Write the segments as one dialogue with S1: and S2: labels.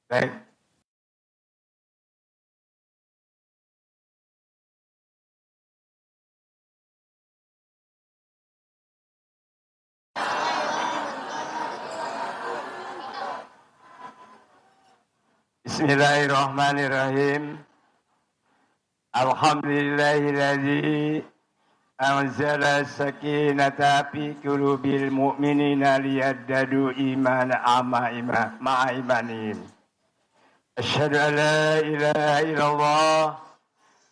S1: Baik. Bismillahirrahmanirrahim. Alhamdulillahilladzi anzala sakinata fi qulubil mu'minina liyazdadu imanan ma'a imanihim. Asyhadu an la ilaha illallah wa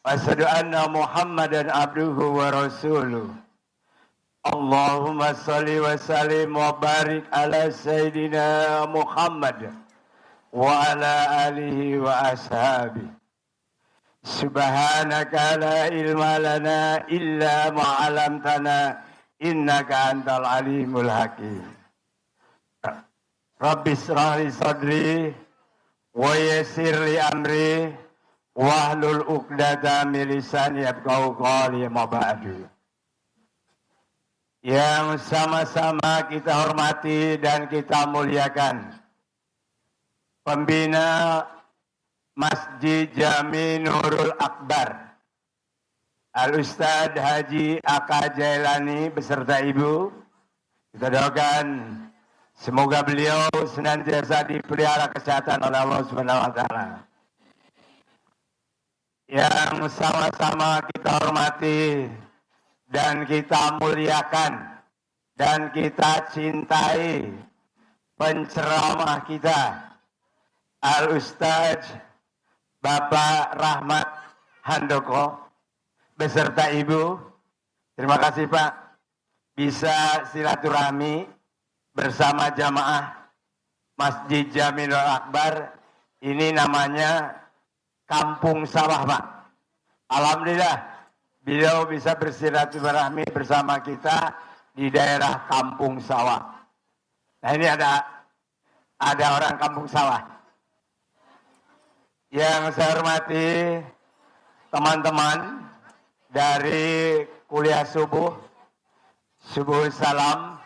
S1: asyhadu anna Muhammadan abduhu wa rasuluh. Allahumma salli wa sallim wa barik ala sayyidina Muhammad wa ala alihi wa ashabihi. Subhanaka la ilma lana illa ma 'allamtana innaka antal alimul hakim. Rabbi shrah li sadri wa yassir li amri wahlul 'uqdatam min lisani yafqahu qawli ma ba'du. Yang sama-sama kita hormati dan kita muliakan pembina Masjid Jami Nurul Akbar, Al-Ustadz Haji Aka Jailani beserta Ibu. Kita doakan semoga beliau senantiasa dipelihara kesehatan oleh Allah Subhanahu wa taala. Yang sama-sama kita hormati dan kita muliakan dan kita cintai penceramah kita Al-Ustadz Bapak Rahmat Handoko beserta Ibu. Terima kasih Pak bisa silaturahmi bersama jamaah Masjid Jami Nurul Akbar. Ini namanya Kampung Sawah Pak. Alhamdulillah beliau bisa bersilaturahmi bersama kita di daerah Kampung Sawah. Nah ini ada orang Kampung Sawah. Yang saya hormati teman-teman dari kuliah subuh salam.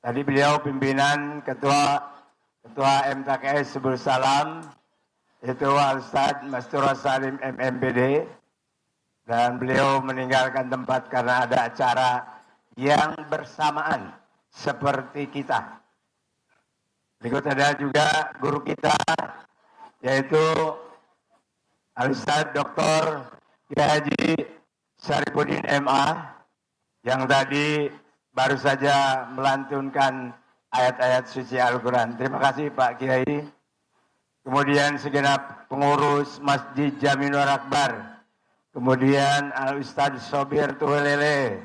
S1: Tadi beliau pimpinan ketua MTKS subuh salam itu Al-Ustadz Mastur Salim MMPD, dan beliau meninggalkan tempat karena ada acara yang bersamaan seperti kita. Berikut ada juga guru kita yaitu Al-Ustadz Dr. Haji Syarifuddin MA yang tadi baru saja melantunkan ayat-ayat suci Al-Quran. Terima kasih Pak Kiai. Kemudian segenap pengurus Masjid Jami Nurul Akbar. Kemudian Al-Ustadz Sobir Tuhelele.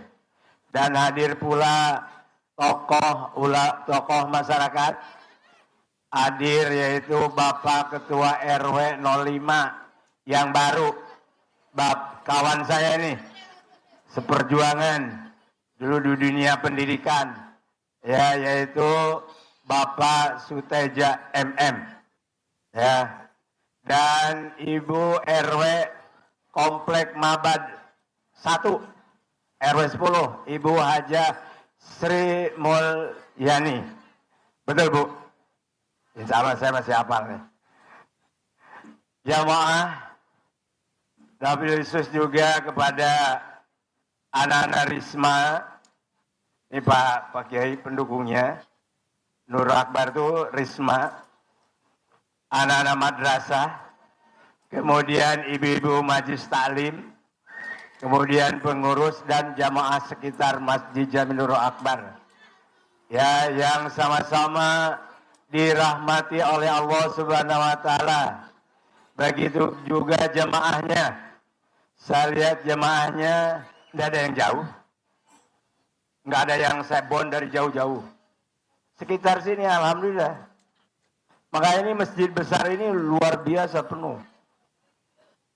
S1: Dan hadir pula tokoh masyarakat. Hadir yaitu Bapak Ketua RW 05 yang baru, kawan saya ini seperjuangan dulu di dunia pendidikan, ya, yaitu Bapak Suteja MM, ya, dan Ibu RW Komplek Mabad 1 RW 10 Ibu Haja Sri Mulyani. Betul Bu? Insya Allah saya masih hafal nih. Jamaah, wabil khusus juga kepada anak-anak Risma. Ini Pak Kiai pendukungnya. Nurul Akbar itu Risma. Anak-anak madrasah. Kemudian ibu-ibu majlis taklim. Kemudian pengurus dan jamaah sekitar Masjid Jami Nurul Akbar. Ya, yang sama-sama dirahmati oleh Allah Subhanahu wa taala. Begitu juga jemaahnya. Saya lihat jemaahnya tidak ada yang jauh. Nggak ada yang sebon dari jauh-jauh. Sekitar sini alhamdulillah. Makanya ini masjid besar ini luar biasa penuh.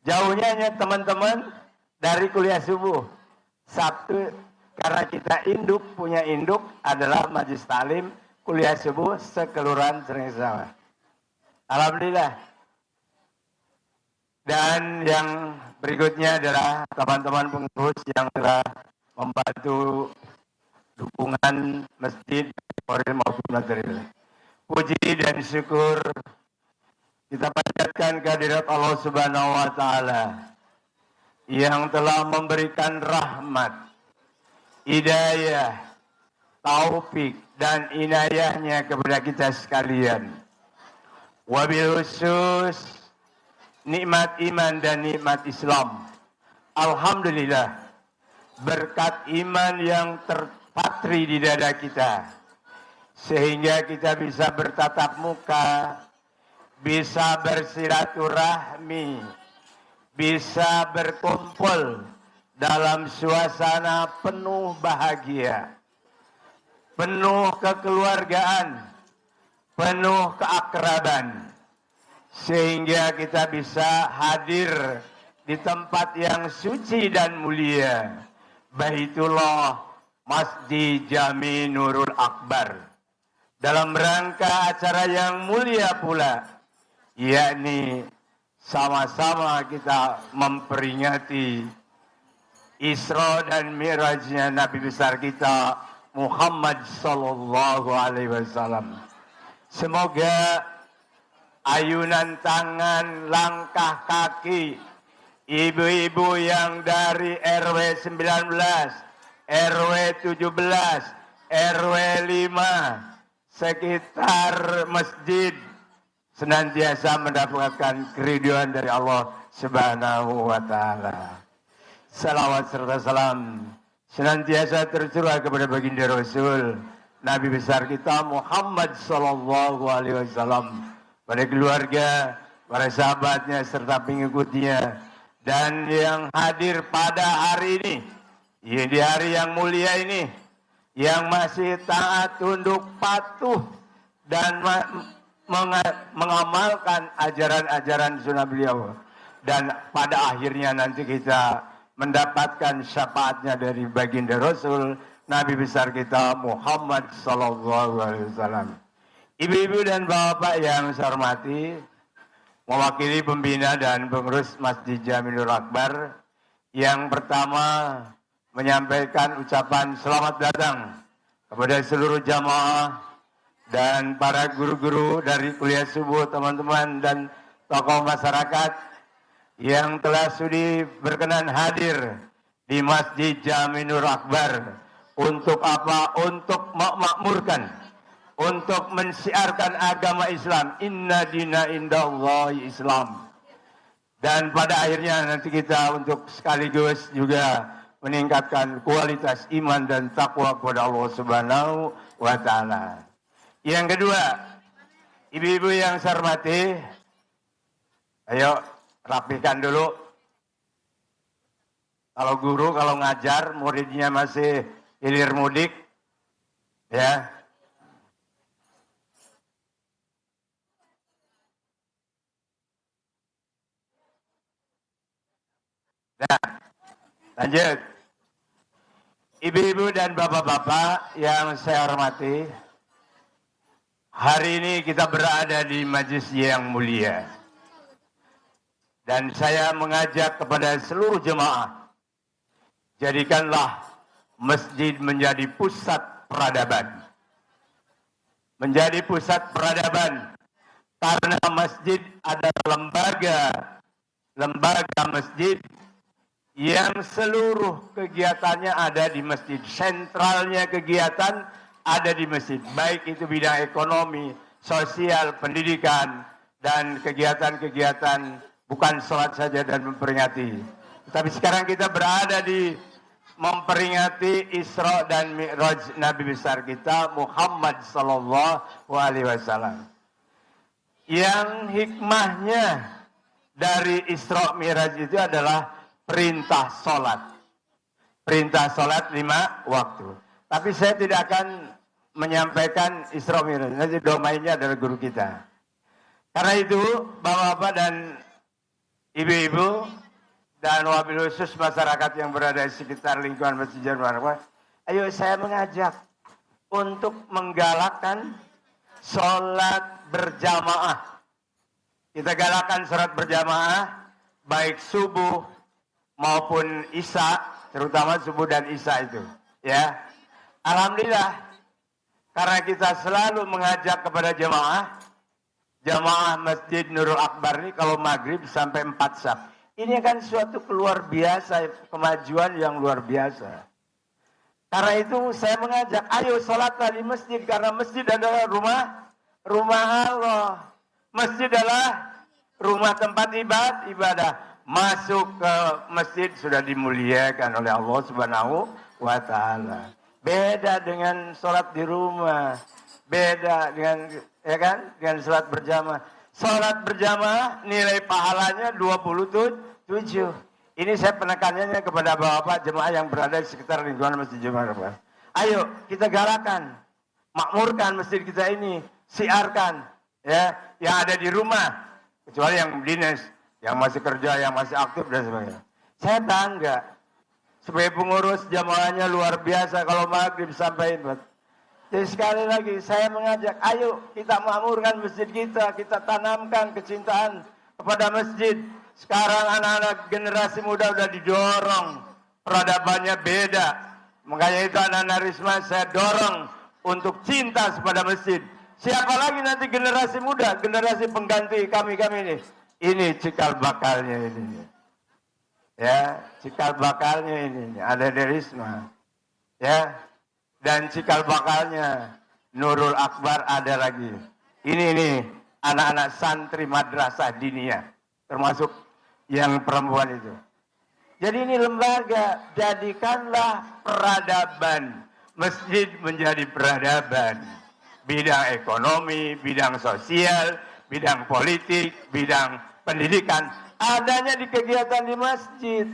S1: Jauhnya hanya teman-teman dari kuliah subuh. Sabtu karena kita punya induk adalah Majlis Taklim kuliah subuh sekelurahan Seringesawah. Alhamdulillah. Dan yang berikutnya adalah teman-teman pengurus yang telah membantu dukungan masjid moral maupun material. Puji dan syukur Kita panjatkan kehadirat Allah Subhanahu wa taala yang telah memberikan rahmat, hidayah, taufik dan inayahnya kepada kita sekalian. Wabil khusus nikmat iman dan nikmat Islam. Alhamdulillah, berkat iman yang terpatri di dada kita, sehingga kita bisa bertatap muka, bisa bersilaturahmi, bisa berkumpul dalam suasana penuh bahagia, penuh kekeluargaan, penuh keakraban, sehingga kita bisa hadir di tempat yang suci dan mulia, Baitullah Masjid Jami Nurul Akbar, dalam rangka acara yang mulia pula, yakni sama-sama kita memperingati Isra dan Mi'rajnya Nabi besar kita Muhammad sallallahu alaihi wasallam. Semoga ayunan tangan, langkah kaki ibu-ibu yang dari RW 19, RW 17, RW 5 sekitar masjid senantiasa mendapatkan keridhaan dari Allah Subhanahu wa taala. Salawat serta salam senantiasa tercurah kepada baginda Rasul Nabi besar kita Muhammad sallallahu alaihi wasallam, pada keluarga, para sahabatnya serta pengikutnya, dan yang hadir pada hari ini, ya, di hari yang mulia ini, yang masih taat, tunduk, patuh dan mengamalkan ajaran-ajaran sunnah beliau, dan pada akhirnya nanti kita mendapatkan syafaatnya dari baginda Rasul Nabi besar kita Muhammad sallallahu alaihi wasallam. Ibu-ibu dan bapak yang saya hormati, mewakili pembina dan pengurus Masjid Jami Nurul Akbar, yang pertama menyampaikan ucapan selamat datang kepada seluruh jamaah dan para guru-guru dari kuliah subuh, teman-teman dan tokoh masyarakat yang telah sudi berkenan hadir di Masjid Jami Nurul Akbar. Untuk apa? Untuk memakmurkan, untuk mensiarkan agama Islam. Inna dina indallahi Islam. Dan pada akhirnya nanti kita untuk sekaligus juga meningkatkan kualitas iman dan takwa kepada Allah Subhanahu wa taala. Yang kedua, ibu-ibu yang saya hormati, ayo rapikan dulu. Kalau guru kalau ngajar muridnya masih hilir mudik, ya. Nah, lanjut. Ibu-ibu dan bapak-bapak yang saya hormati, hari ini kita berada di majelis yang mulia. Dan saya mengajak kepada seluruh jemaah, jadikanlah masjid menjadi pusat peradaban. Menjadi pusat peradaban, karena masjid adalah lembaga masjid yang seluruh kegiatannya ada di masjid. Sentralnya kegiatan ada di masjid, baik itu bidang ekonomi, sosial, pendidikan, dan kegiatan-kegiatan bukan sholat saja dan memperingati. Tapi sekarang kita berada di memperingati Isra dan Mi'raj Nabi besar kita Muhammad sallallahu alaihi wasallam. Yang hikmahnya dari Isra Mi'raj itu adalah perintah sholat. Perintah sholat 5 waktu. Tapi saya tidak akan menyampaikan Isra Mi'raj. Nanti domainnya adalah guru kita. Karena itu, bapak-bapak dan ibu-ibu, dan wabil khusus masyarakat yang berada di sekitar lingkungan Masjid Jami Nurul Akbar, ayo saya mengajak untuk menggalakkan sholat berjamaah. Kita galakkan sholat berjamaah, baik subuh maupun isya, terutama subuh dan isya itu. Ya, alhamdulillah, karena kita selalu mengajak kepada jemaah, jamaah Masjid Nurul Akbar ini kalau maghrib sampai 4 saf. Ini kan suatu luar biasa, kemajuan yang luar biasa. Karena itu saya mengajak, ayo sholatlah di masjid, karena masjid adalah rumah Allah. Masjid adalah rumah tempat ibadah. Masuk ke masjid sudah dimuliakan oleh Allah Subhanahu wa Ta'ala. Beda dengan sholat di rumah, beda dengan dengan sholat berjamaah. Sholat berjamaah nilai pahalanya 27. Ini saya penekanannya kepada bapak-bapak jemaah yang berada di sekitar lingkungan Masjid Jamaah. Ayo kita galakan, makmurkan masjid kita ini, siarkan ya yang ada di rumah, kecuali yang dinas, yang masih kerja, yang masih aktif dan sebagainya. Saya bangga sebagai pengurus jamaahnya luar biasa kalau maghrib sampai imbat. Jadi sekali lagi saya mengajak, ayo kita makmurkan masjid kita tanamkan kecintaan kepada masjid. Sekarang anak-anak generasi muda udah didorong, peradabannya beda. Makanya itu anak-anak Risma saya dorong untuk cinta kepada masjid. Siapa lagi nanti generasi muda, generasi pengganti kami ini. Ini cikal bakalnya ini. Ya, cikal bakalnya ini ada di Risma. Ya. Dan cikal bakalnya Nurul Akbar ada lagi. Ini anak-anak santri madrasah diniyah, termasuk yang perempuan itu. Jadi ini lembaga, jadikanlah peradaban. Masjid menjadi peradaban. Bidang ekonomi, bidang sosial, bidang politik, bidang pendidikan. Adanya di kegiatan di masjid.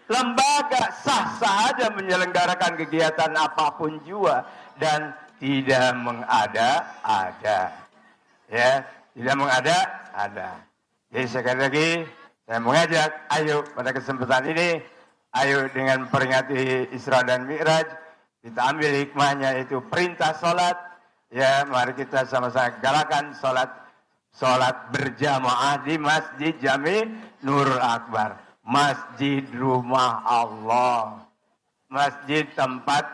S1: Lembaga sah-sah aja menyelenggarakan kegiatan apapun juga. Dan tidak mengada-ada. Ya, tidak mengada-ada. Jadi sekali lagi, saya mengajak, ayo pada kesempatan ini, ayo dengan peringati Isra dan Mi'raj, kita ambil hikmahnya itu perintah sholat, ya mari kita sama-sama galakan sholat berjamaah di Masjid Jami Nurul Akbar, masjid rumah Allah, masjid tempat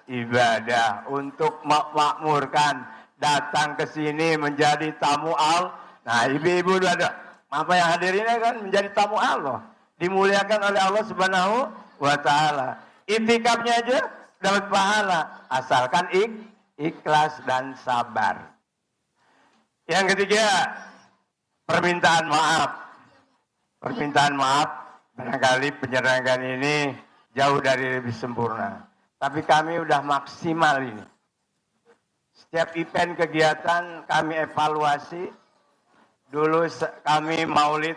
S1: ibadah untuk memakmurkan, datang ke sini menjadi tamu Allah. Nah ibu-ibu ada apa yang hadir ini kan menjadi tamu Allah, dimuliakan oleh Allah Subhanahu wa Ta'ala. Itikafnya aja dapat pahala asalkan ikhlas dan sabar. Yang ketiga, permintaan maaf. Permintaan maaf, barangkali penyelenggaraan ini jauh dari lebih sempurna, tapi kami udah maksimal ini. Setiap event kegiatan kami evaluasi. Dulu kami maulid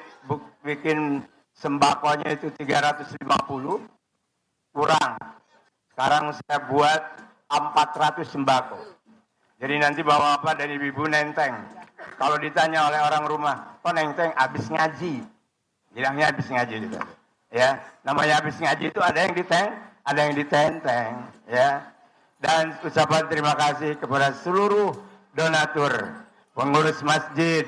S1: bikin sembakonya itu 350, kurang. Sekarang saya buat 400 sembako. Jadi nanti bapak-bapak dan ibu-ibu nenteng. Kalau ditanya oleh orang rumah, kok nenteng? Habis ngaji. Bilangnya habis ngaji gitu. Ya, namanya habis ngaji itu ada yang ditenteng, ya. Dan ucapan terima kasih kepada seluruh donatur, pengurus masjid,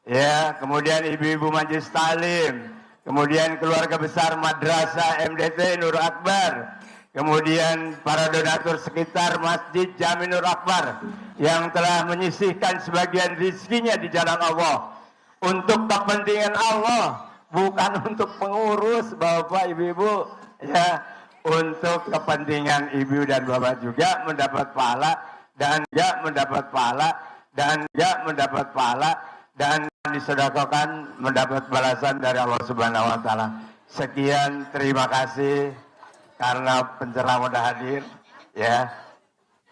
S1: ya, kemudian ibu-ibu majelis taklim, kemudian keluarga besar madrasah MDT Nurul Akbar, kemudian para donatur sekitar Masjid Jami Nurul Akbar yang telah menyisihkan sebagian rizkinya di jalan Allah untuk kepentingan Allah, bukan untuk pengurus bapak ibu-ibu, ya, untuk kepentingan ibu dan bapak juga mendapat pahala dan juga mendapat pahala dan juga mendapat pahala dan disedekahkan mendapat balasan dari Allah Subhanahu wa Ta'ala. Sekian, terima kasih karena penceramah sudah hadir, ya.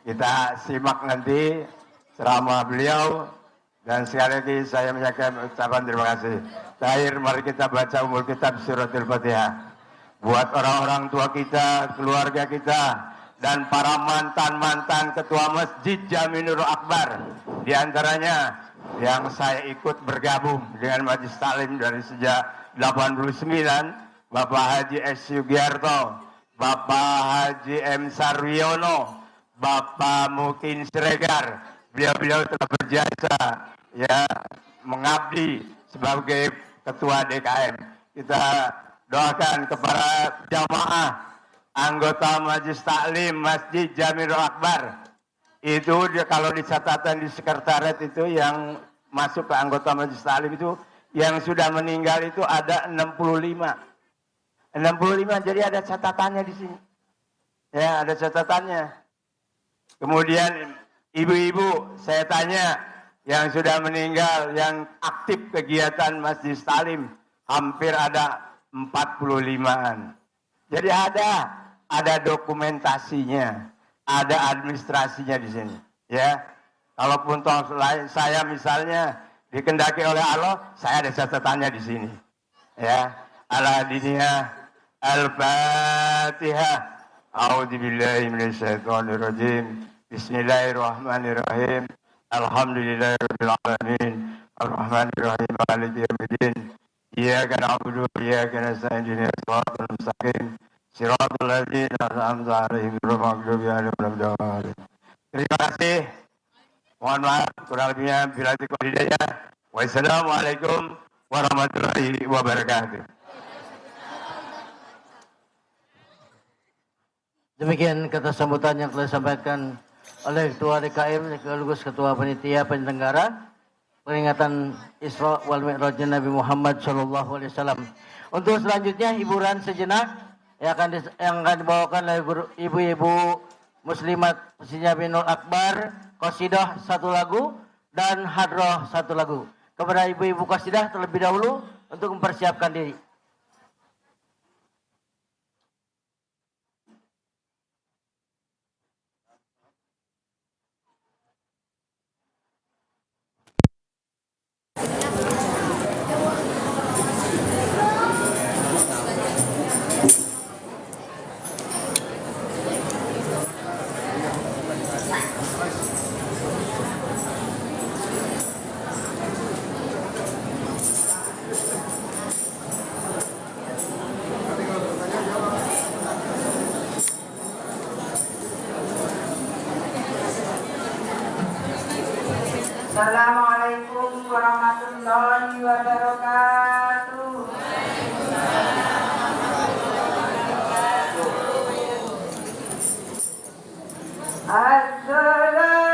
S1: Kita simak nanti ceramah beliau dan sekali lagi saya menyampaikan ucapan terima kasih. Terakhir mari kita baca umul kitab suratul Fatihah. Buat orang-orang tua kita, keluarga kita, dan para mantan-mantan ketua Masjid Jami Nurul Akbar, di antaranya yang saya ikut bergabung dengan Majelis Taklim dari sejak 89, Bapak Haji S. Sugiarto, Bapak Haji M. Sarwiono, Bapak Mukin Siregar. Beliau-beliau telah berjasa, ya, mengabdi sebagai ketua DKM. Kita doakan kepada jamaah anggota Majelis Taklim Masjid Jami Nurul Akbar. Itu kalau di catatan di sekretariat itu yang masuk ke anggota Majelis Taklim itu yang sudah meninggal itu ada 65. 65, jadi ada catatannya di sini. Ya, ada catatannya. Kemudian ibu-ibu, saya tanya yang sudah meninggal, yang aktif kegiatan Majelis Taklim, hampir ada 45-an. Jadi ada dokumentasinya, ada administrasinya di sini. Ya, kalaupun saya misalnya dikendaki oleh Allah, saya ada catatannya di sini. Ya, Al-Adiniyah, Al-Fatihah. A'udzubillahi minasyaitonirrajim. Bismillahirrahmanirrahim. Alhamdulillahirabbil alamin. Arrahmanirrahim. Maliki yaumiddin. Iyyaka na'budu wa iyyaka nasta'in. Ihdinas siratal mustaqim. Shiratal ladzina an'amta 'alaihim ghairil maghdubi 'alaihim waladdallin. Terima kasih. Mohon maaf kurang lebihnya bila hidayah. Wassalamualaikum warahmatullahi wabarakatuh.
S2: Demikian kata sambutan yang telah disampaikan oleh Ketua DKM sekaligus Ketua Panitia Penyelenggara peringatan Isra wal Mi'raj Nabi Muhammad SAW. Untuk selanjutnya hiburan sejenak yang akan dibawakan oleh ibu-ibu Muslimat Pesisnya Binul Akbar, qasidah 1 lagu dan hadroh 1 lagu. Kepada ibu-ibu qasidah terlebih dahulu untuk mempersiapkan diri.
S3: Assalamualaikum warahmatullahi wabarakatuh. Assalatu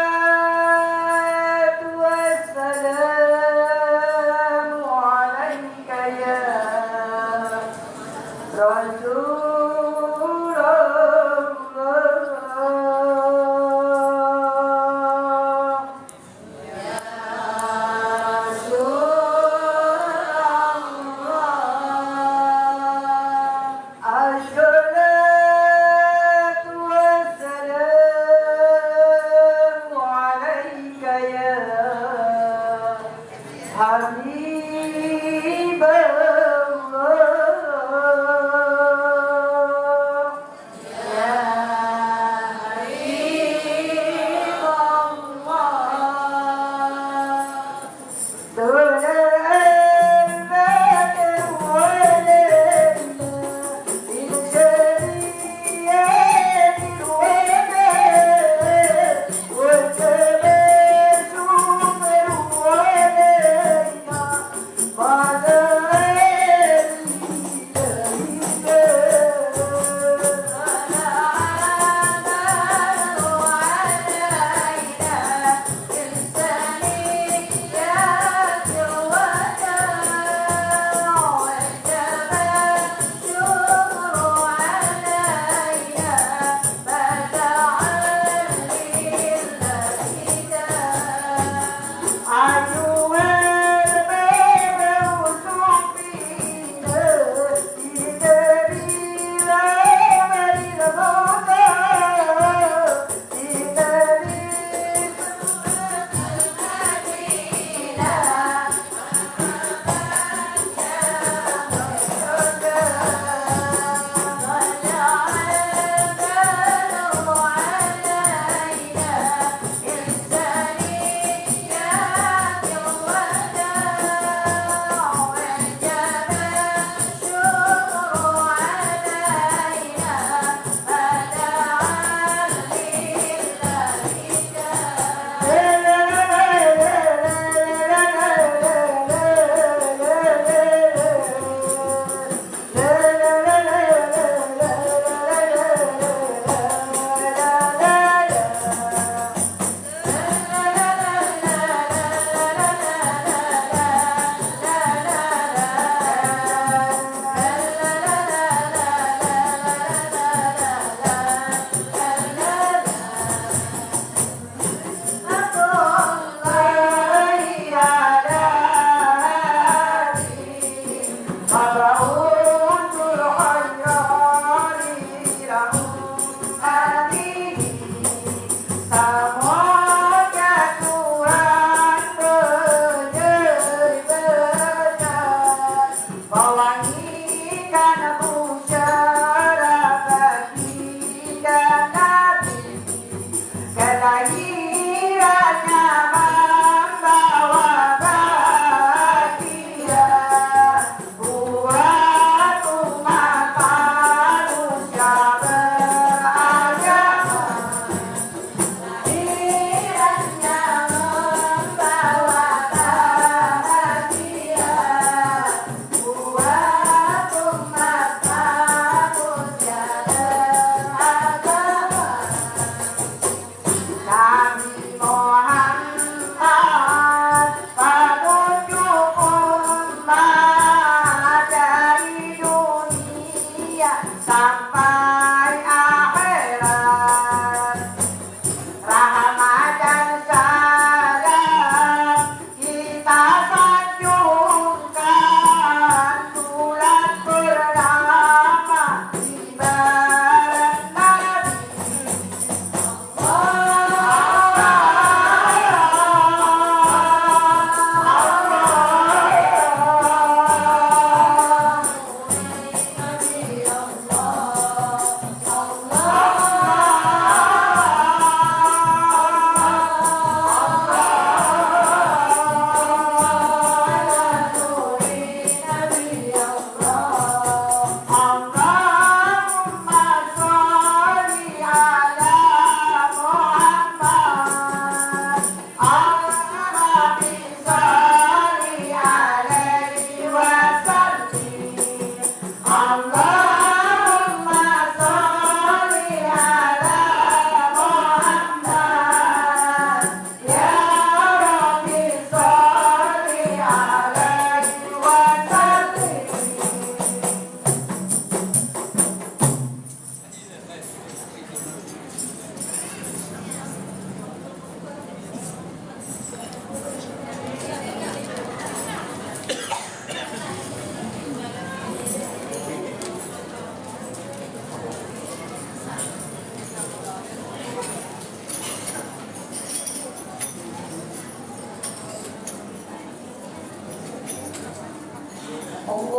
S3: wassalamu alaika ya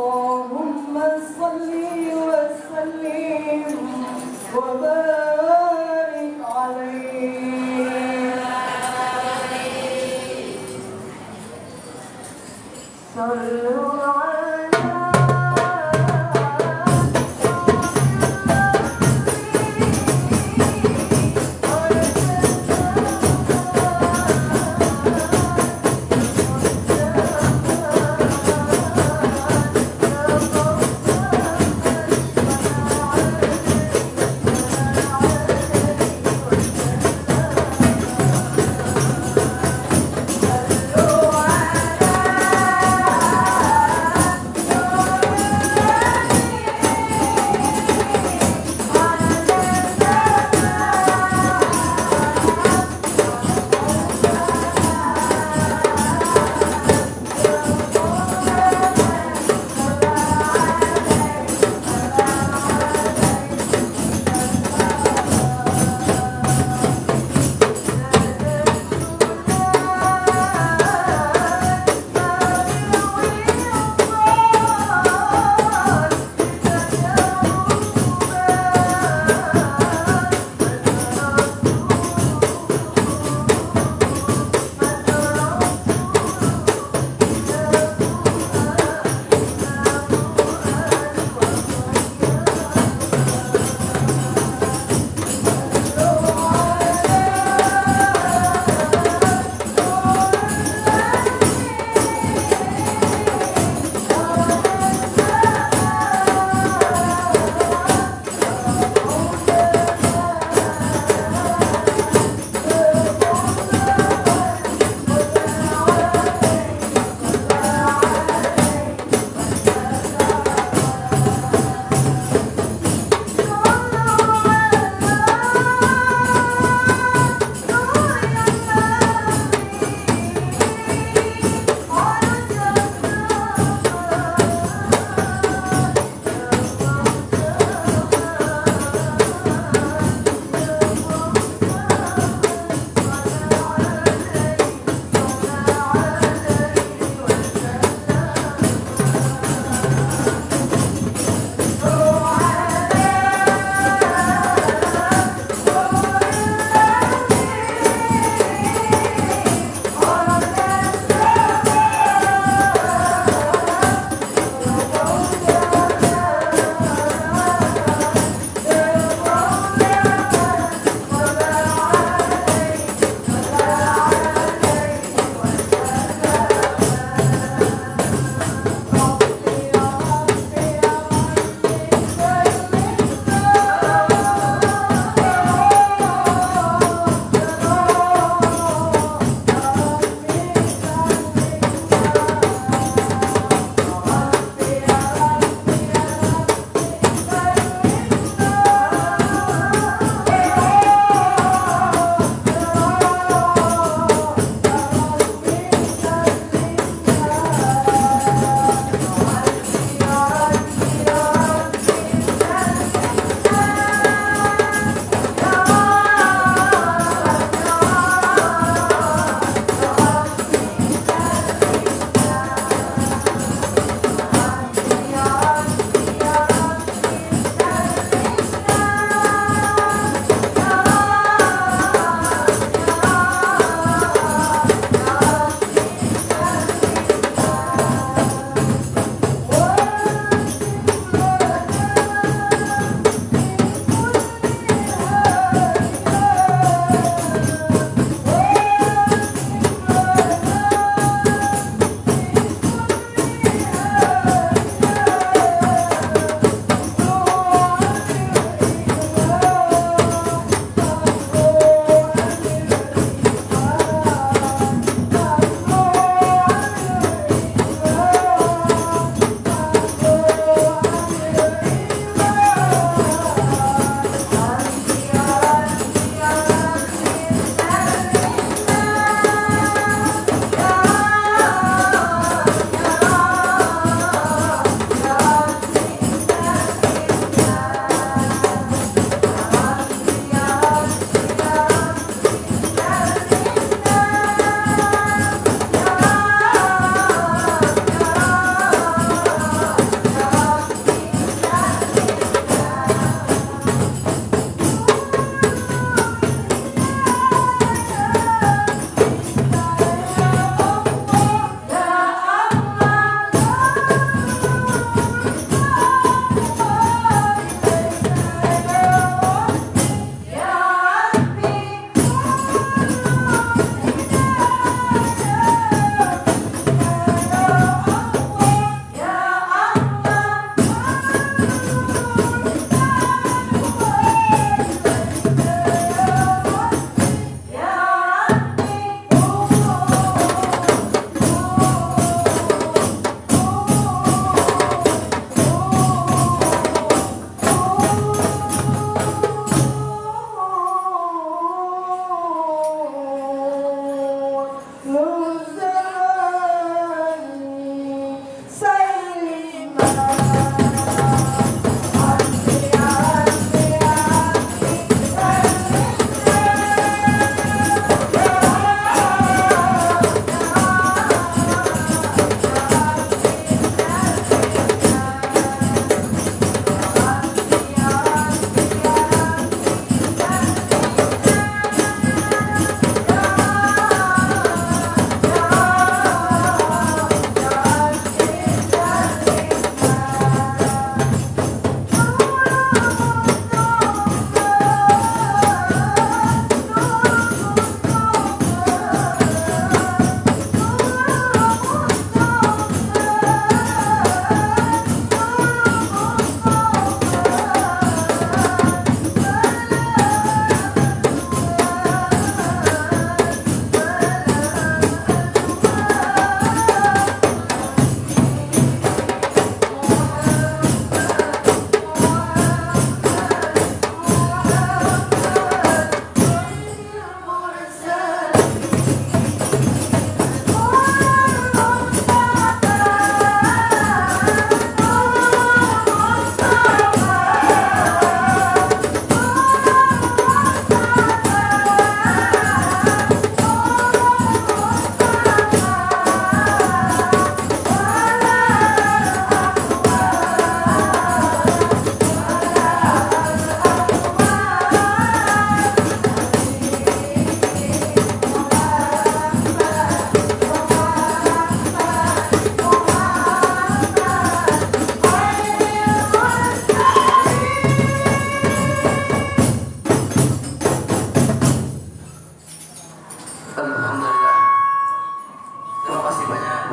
S3: اللهم صل وسلم وبارك عليه صلوا على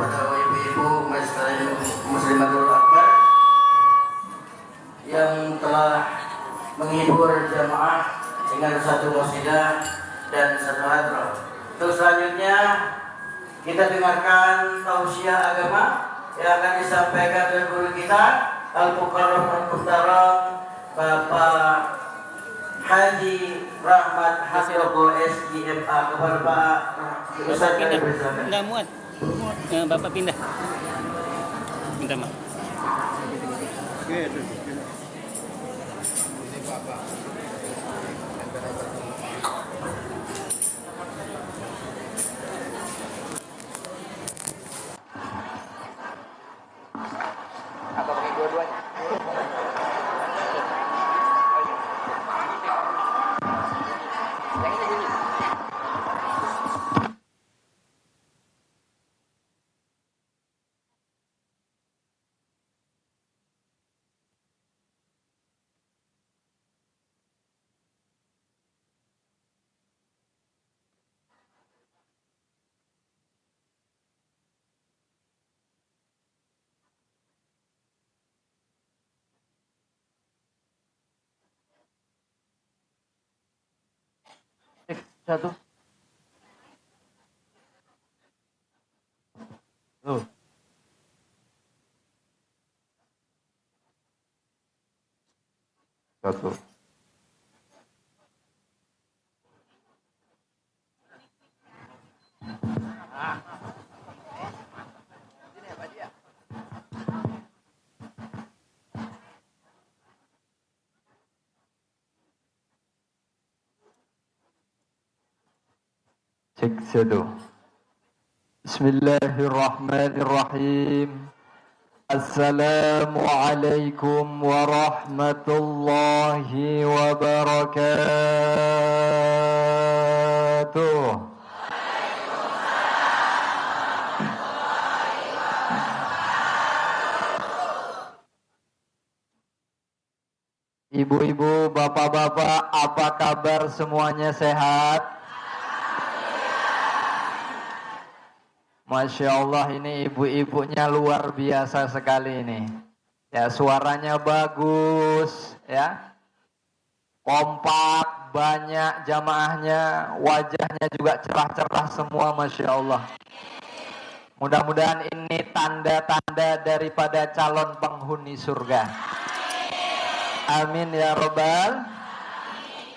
S2: kepada ibu-ibu Muslimatul Akbar yang telah menghibur jamaah dengan satu qasidah dan satu hadrah. Terus selanjutnya kita dengarkan tausiah agama yang akan disampaikan oleh guru kita Al-Mukarram Al-Muhtaram Bapak Haji Rahmat Hasrogo SGMA. Kepada Pak Ustaz kami persilakan.
S4: Enggak muat. Bapak pindah. Minta maaf.
S5: Atau pakai dua-duanya? Yang ini bunyi.
S2: Satu. Tuh.
S1: Satu. Cek satu. Bismillahirrahmanirrahim. Assalamualaikum warahmatullahi wabarakatuh. Ibu-ibu, bapak-bapak, apa kabar semuanya, sehat? Masya Allah, ini ibu-ibunya luar biasa sekali ini. Ya, suaranya bagus, ya. Kompak, banyak jamaahnya, wajahnya juga cerah-cerah semua, Masya Allah. Mudah-mudahan ini tanda-tanda daripada calon penghuni surga. Amin ya Rabbal.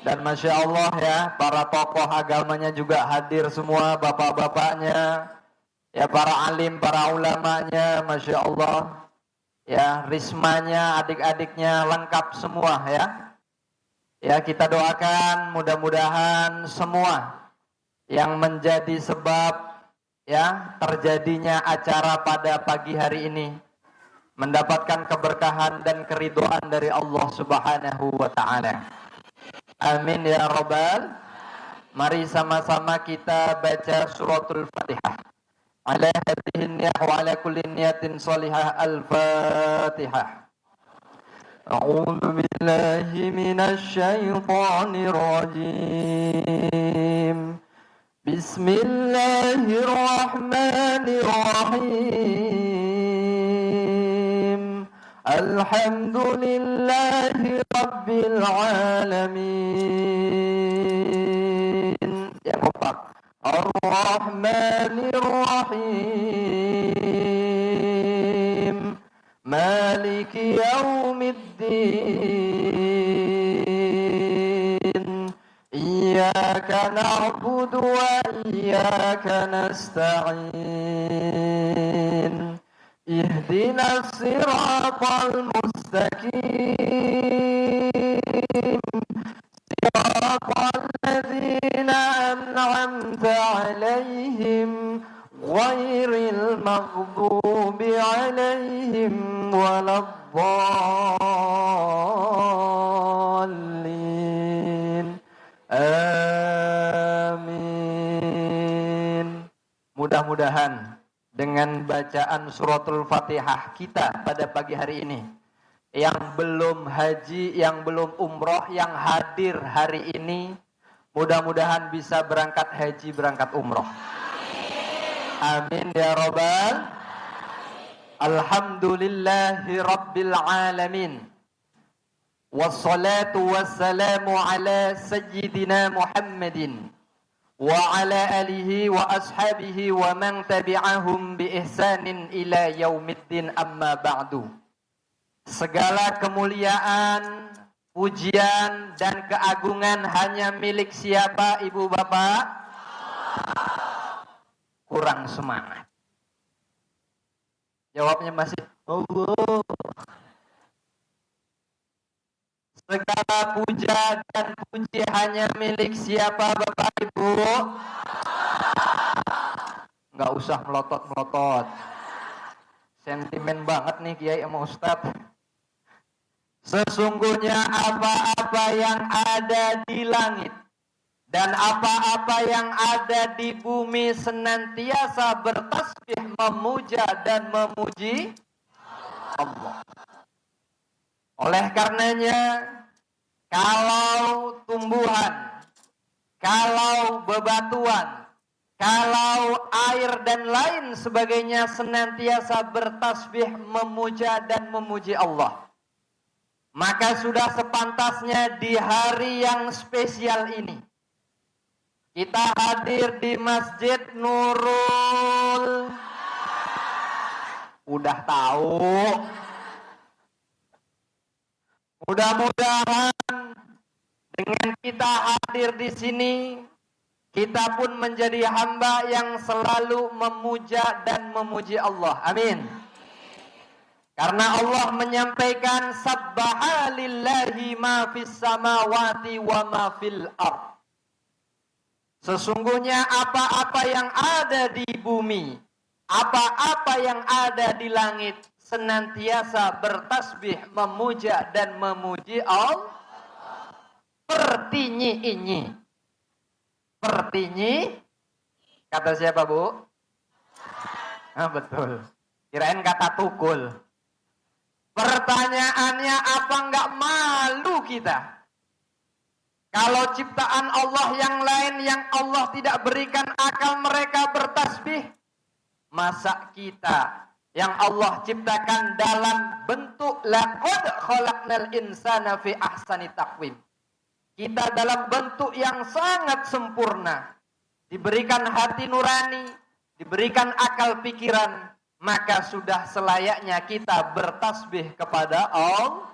S1: Dan Masya Allah ya, para tokoh agamanya juga hadir semua, bapak-bapaknya. Ya, para alim, para ulamanya, Masya Allah. Ya, rismanya, adik-adiknya lengkap semua ya. Ya, kita doakan mudah-mudahan semua yang menjadi sebab ya terjadinya acara pada pagi hari ini mendapatkan keberkahan dan keridhaan dari Allah Subhanahu wa taala. Amin ya Rabbal. Mari sama-sama kita baca suratul Fatihah. Ala hadhihi niyyah wa ala kulli niyatin salihah. Al-Fatihah. A'udzu billahi minasy syaithanir rajim. Bismillahirrahmanirrahim. Alhamdulillahi rabbil alamin. Yang kompak. Ar-Rahmanir-Rahim. Maliki yaumiddin. Iyyaka na'budu wa iyyaka nasta'in. Ihdinas siratal mustaqim. Siratal ladzina an'amta 'alaihim ghairil maghdubi 'alaihim waladdallin. Amin. Mudah-mudahan dengan bacaan suratul Fatihah kita pada pagi hari ini, yang belum haji, yang belum umroh, yang hadir hari ini, mudah-mudahan bisa berangkat haji, berangkat umroh.
S5: Amin ya robbal. Alhamdulillahi rabbil alamin. Wassalatu wassalamu ala sayyidina Muhammadin wa ala alihi wa ashabihi wa man tabi'ahum bi ihsanin ila yaumiddin, amma ba'du. Segala kemuliaan, pujian dan keagungan hanya milik siapa, Ibu Bapak? Kurang semangat. Jawabnya masih Allah. Segala puja dan puji hanya milik siapa, Bapak Ibu? Nggak usah melotot-melotot. Sentimen banget nih Kiai sama Ustadz. Sesungguhnya apa-apa yang ada di langit dan apa-apa yang ada di bumi senantiasa bertasbih, memuja dan memuji Allah. Oleh karenanya, kalau tumbuhan, kalau bebatuan, kalau air dan lain sebagainya senantiasa bertasbih, memuja dan memuji Allah, maka sudah sepantasnya di hari yang spesial ini kita hadir di Masjid Nurul. Udah tahu. Mudah-mudahan dengan kita hadir di sini, kita pun menjadi hamba yang selalu memuja dan memuji Allah. Amin. Karena Allah menyampaikan sabbaha lillahi ma fis samawati wa ma fil ardh. Sesungguhnya apa-apa yang ada di bumi, apa-apa yang ada di langit senantiasa bertasbih, memuja dan memuji Allah. Pertinyi, kata siapa, Bu? Ah, betul. Kirain kata tukul. Pertanyaannya, apa enggak malu kita kalau ciptaan Allah yang lain yang Allah tidak berikan akal mereka bertasbih? Masa kita yang Allah ciptakan dalam bentuk laqad khalaqnal insana fi ahsani taqwim, kita dalam bentuk yang sangat sempurna, diberikan hati nurani, diberikan akal pikiran, maka sudah selayaknya kita bertasbih kepada Allah.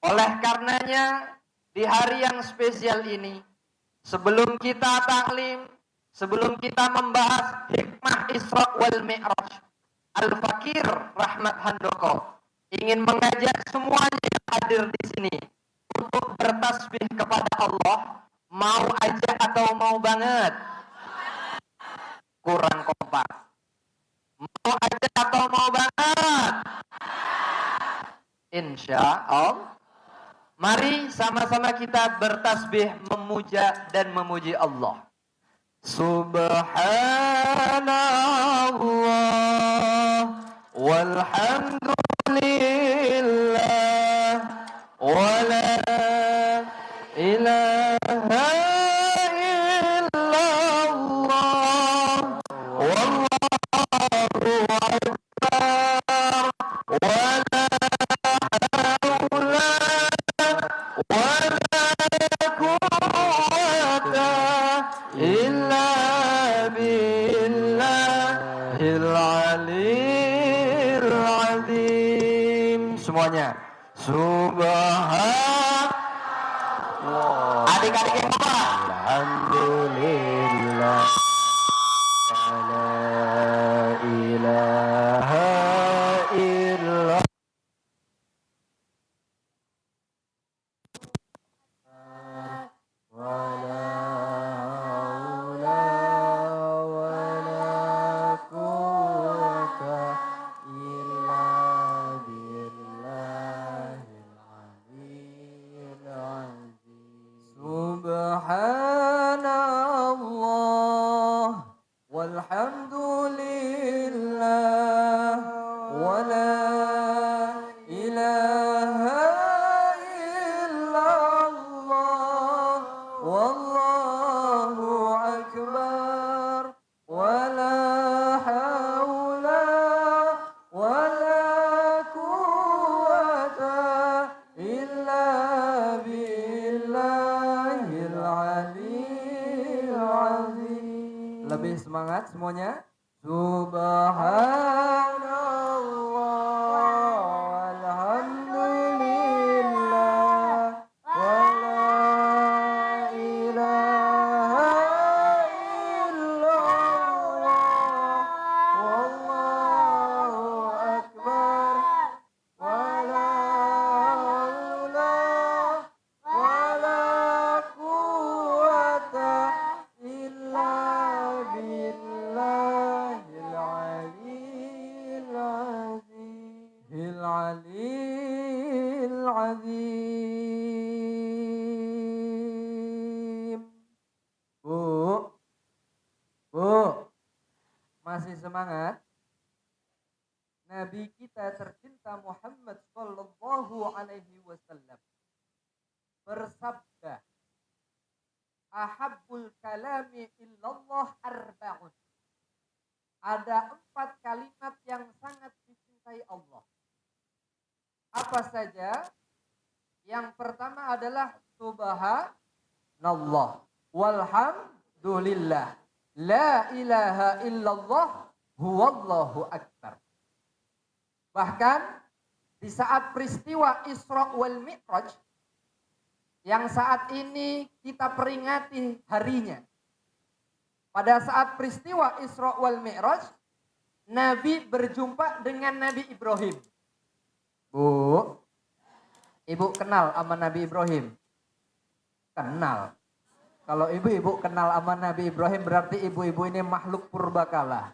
S5: Oleh karenanya, di hari yang spesial ini, sebelum kita taklim, sebelum kita membahas hikmah Isra wal Mi'raj, Al-Fakir Rahmat Handoko ingin mengajak semuanya yang hadir di sini untuk bertasbih kepada Allah. Mau aja atau mau banget? Kurang kompak. Mau aja atau mau banget? Insya Allah. Mari sama-sama kita bertasbih, memuja dan memuji Allah. Subhanallah walhamdulillah wala ilaha illallah wallahu akbar wala haula wala quwwata illa billahil aliyil azim. Semuanya subhanallah. Adik-adik yang apa? Alhamdulillah la ilaha illallah Subhanallah Semangat semuanya. Subhanallah walhamdulillah wala ilaha illallah wallahu akbar wala haula wala quwwata illa billahil aliyyil azim. Bu, masih semangat? Nabi kita tercinta Muhammad sallallahu alaihi wasallam bersabda, ahabbul kalami illallah arba'un. Ada 4 kalimat yang sangat dicintai Allah. Apa saja? Yang pertama adalah subhanallah walhamdulillah la ilaha illallah huwallahu akbar. Bahkan di saat peristiwa Isra wal Mi'raj yang saat ini kita peringati harinya. Pada saat peristiwa Isra wal Mi'raj, Nabi berjumpa dengan Nabi Ibrahim. Bu, ibu kenal sama Nabi Ibrahim? Kenal. Kalau ibu-ibu kenal sama Nabi Ibrahim berarti ibu-ibu ini makhluk purbakala.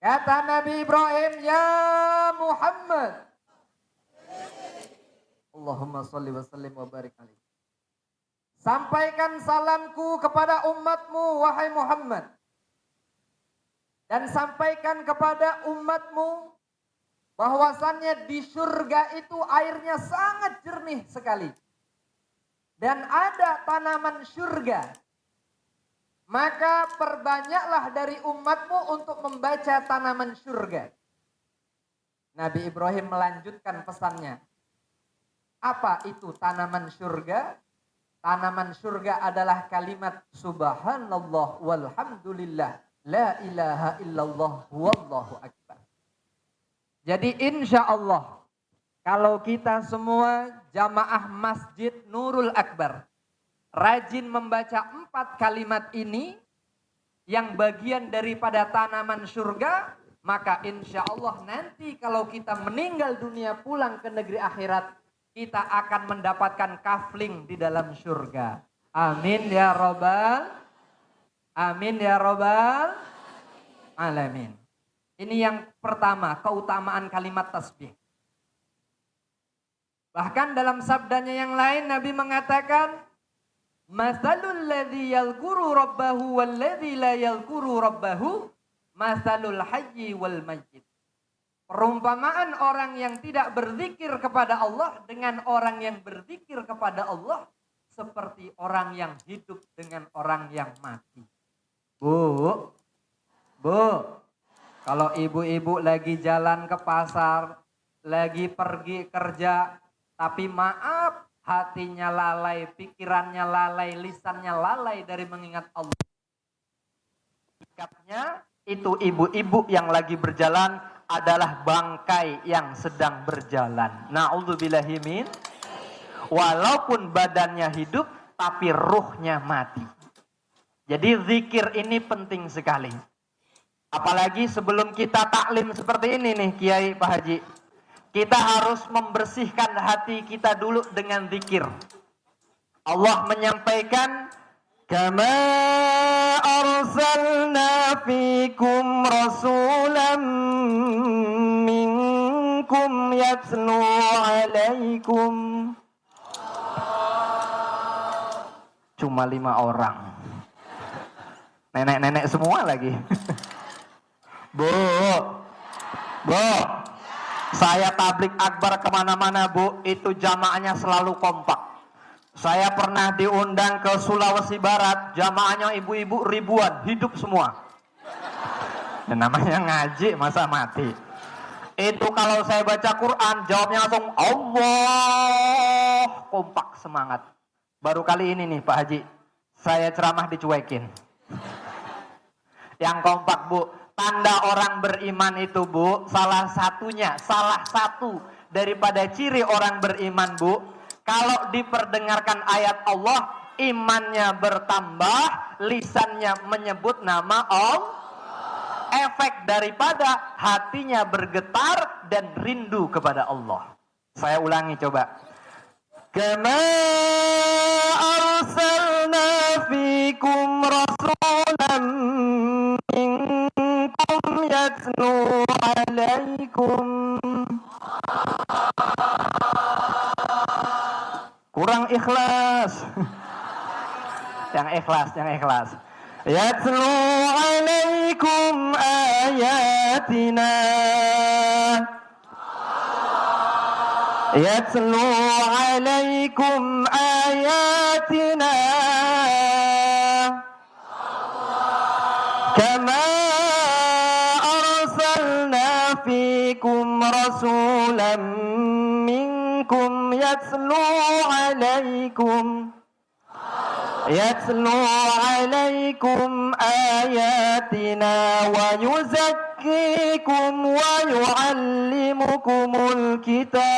S5: Kata Nabi Ibrahim, ya Muhammad. Allahumma salli wa sallim wa barik alaihi. Sampaikan salamku kepada umatmu, wahai Muhammad. Dan sampaikan kepada umatmu bahwasannya di surga itu airnya sangat jernih sekali. Dan ada tanaman surga. Maka perbanyaklah dari umatmu untuk membaca tanaman surga. Nabi Ibrahim melanjutkan pesannya. Apa itu tanaman surga? Tanaman surga adalah kalimat subhanallah walhamdulillah la ilaha illallah wallahu akbar. Jadi insya Allah kalau kita semua jamaah Masjid Nurul Akbar rajin membaca 4 kalimat ini yang bagian daripada tanaman surga, maka insya Allah nanti kalau kita meninggal dunia pulang ke negeri akhirat, kita akan mendapatkan kafling di dalam surga. Amin ya robbal. Amin ya robbal alamin. Ini yang pertama, keutamaan kalimat tasbih. Bahkan dalam sabdanya yang lain Nabi mengatakan, masalul ladzi yadhkuru rabbahu wal ladzi la yadhkuru rabbahu masalul hayyi wal mayyit. Perumpamaan orang yang tidak berzikir kepada Allah dengan orang yang berzikir kepada Allah seperti orang yang hidup dengan orang yang mati. Bu, kalau ibu-ibu lagi jalan ke pasar, lagi pergi kerja, tapi maaf hatinya lalai, pikirannya lalai, lisannya lalai dari mengingat Allah. Sikapnya itu ibu-ibu yang lagi berjalan adalah bangkai yang sedang berjalan. Na'udzubillahi min. Walaupun badannya hidup, tapi ruhnya mati. Jadi zikir ini penting sekali. Apalagi sebelum kita taklim seperti ini nih Kiai Pak Haji. Kita harus membersihkan hati kita dulu dengan zikir. Allah menyampaikan, kama arsalna fikum rasulan minkum yatlu alaikum. Cuma 5 orang. Nenek-nenek semua lagi. Bu, saya tablik akbar kemana-mana bu, itu jamaahnya selalu kompak. Saya pernah diundang ke Sulawesi Barat, jamaahnya ibu-ibu ribuan, hidup semua. Dan namanya ngaji, masa mati. Itu kalau saya baca Quran, jawabnya langsung Allah, kompak semangat. Baru kali ini nih Pak Haji, saya ceramah dicuekin. Yang kompak Bu, tanda orang beriman itu Bu, salah satu daripada ciri orang beriman Bu, kalau diperdengarkan ayat Allah, imannya bertambah, lisannya menyebut nama Allah, efek daripada hatinya bergetar dan rindu kepada Allah. Saya ulangi coba. Kama arsalna fikum rasulan minkum yatlu alaikum. Kurang ikhlas. Yang ikhlas. Yatlu alaikum ayatina. Yatlu alaikum ayatina kama arsalna fikum rasulan minkum yatlu alaikum ayatina wa yuzakkikum wa yuallimukumul kitab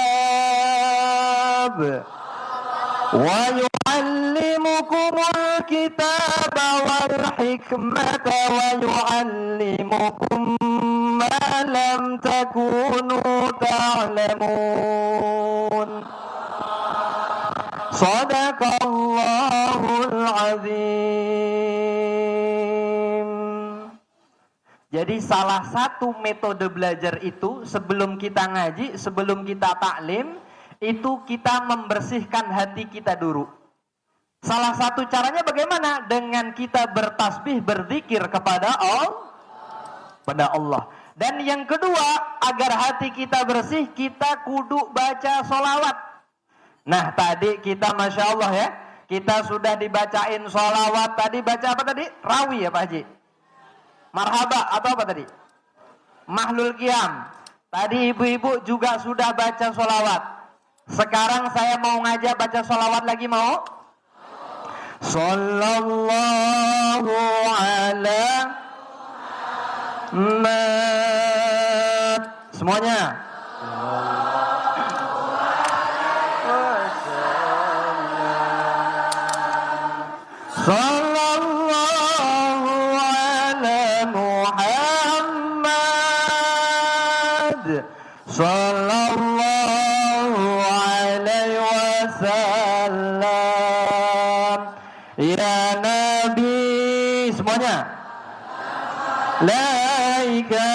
S5: wal hikmata wa yuallimukum ma lam takunu ta'lamun. Shadaqallahul azim. Jadi salah satu metode belajar itu sebelum kita ngaji, sebelum kita taklim, itu kita membersihkan hati kita dulu. Salah satu caranya bagaimana? Dengan kita bertasbih, berzikir kepada Allah. Dan yang kedua, agar hati kita bersih, kita kudu baca sholawat. Nah tadi kita Masya Allah ya, kita sudah dibacain sholawat. Tadi baca apa tadi? Rawi ya Pak Haji? Marhaba atau apa tadi? Mahlul Qiyam. Tadi ibu-ibu juga sudah baca sholawat. Sekarang saya mau ngajak baca sholawat lagi, mau? Sallallahu ala Muhammad. Semuanya. Sallallahu ala Muhammad. Sallallahu alaihi wasallam. Ya Nabi. Semuanya. Laika.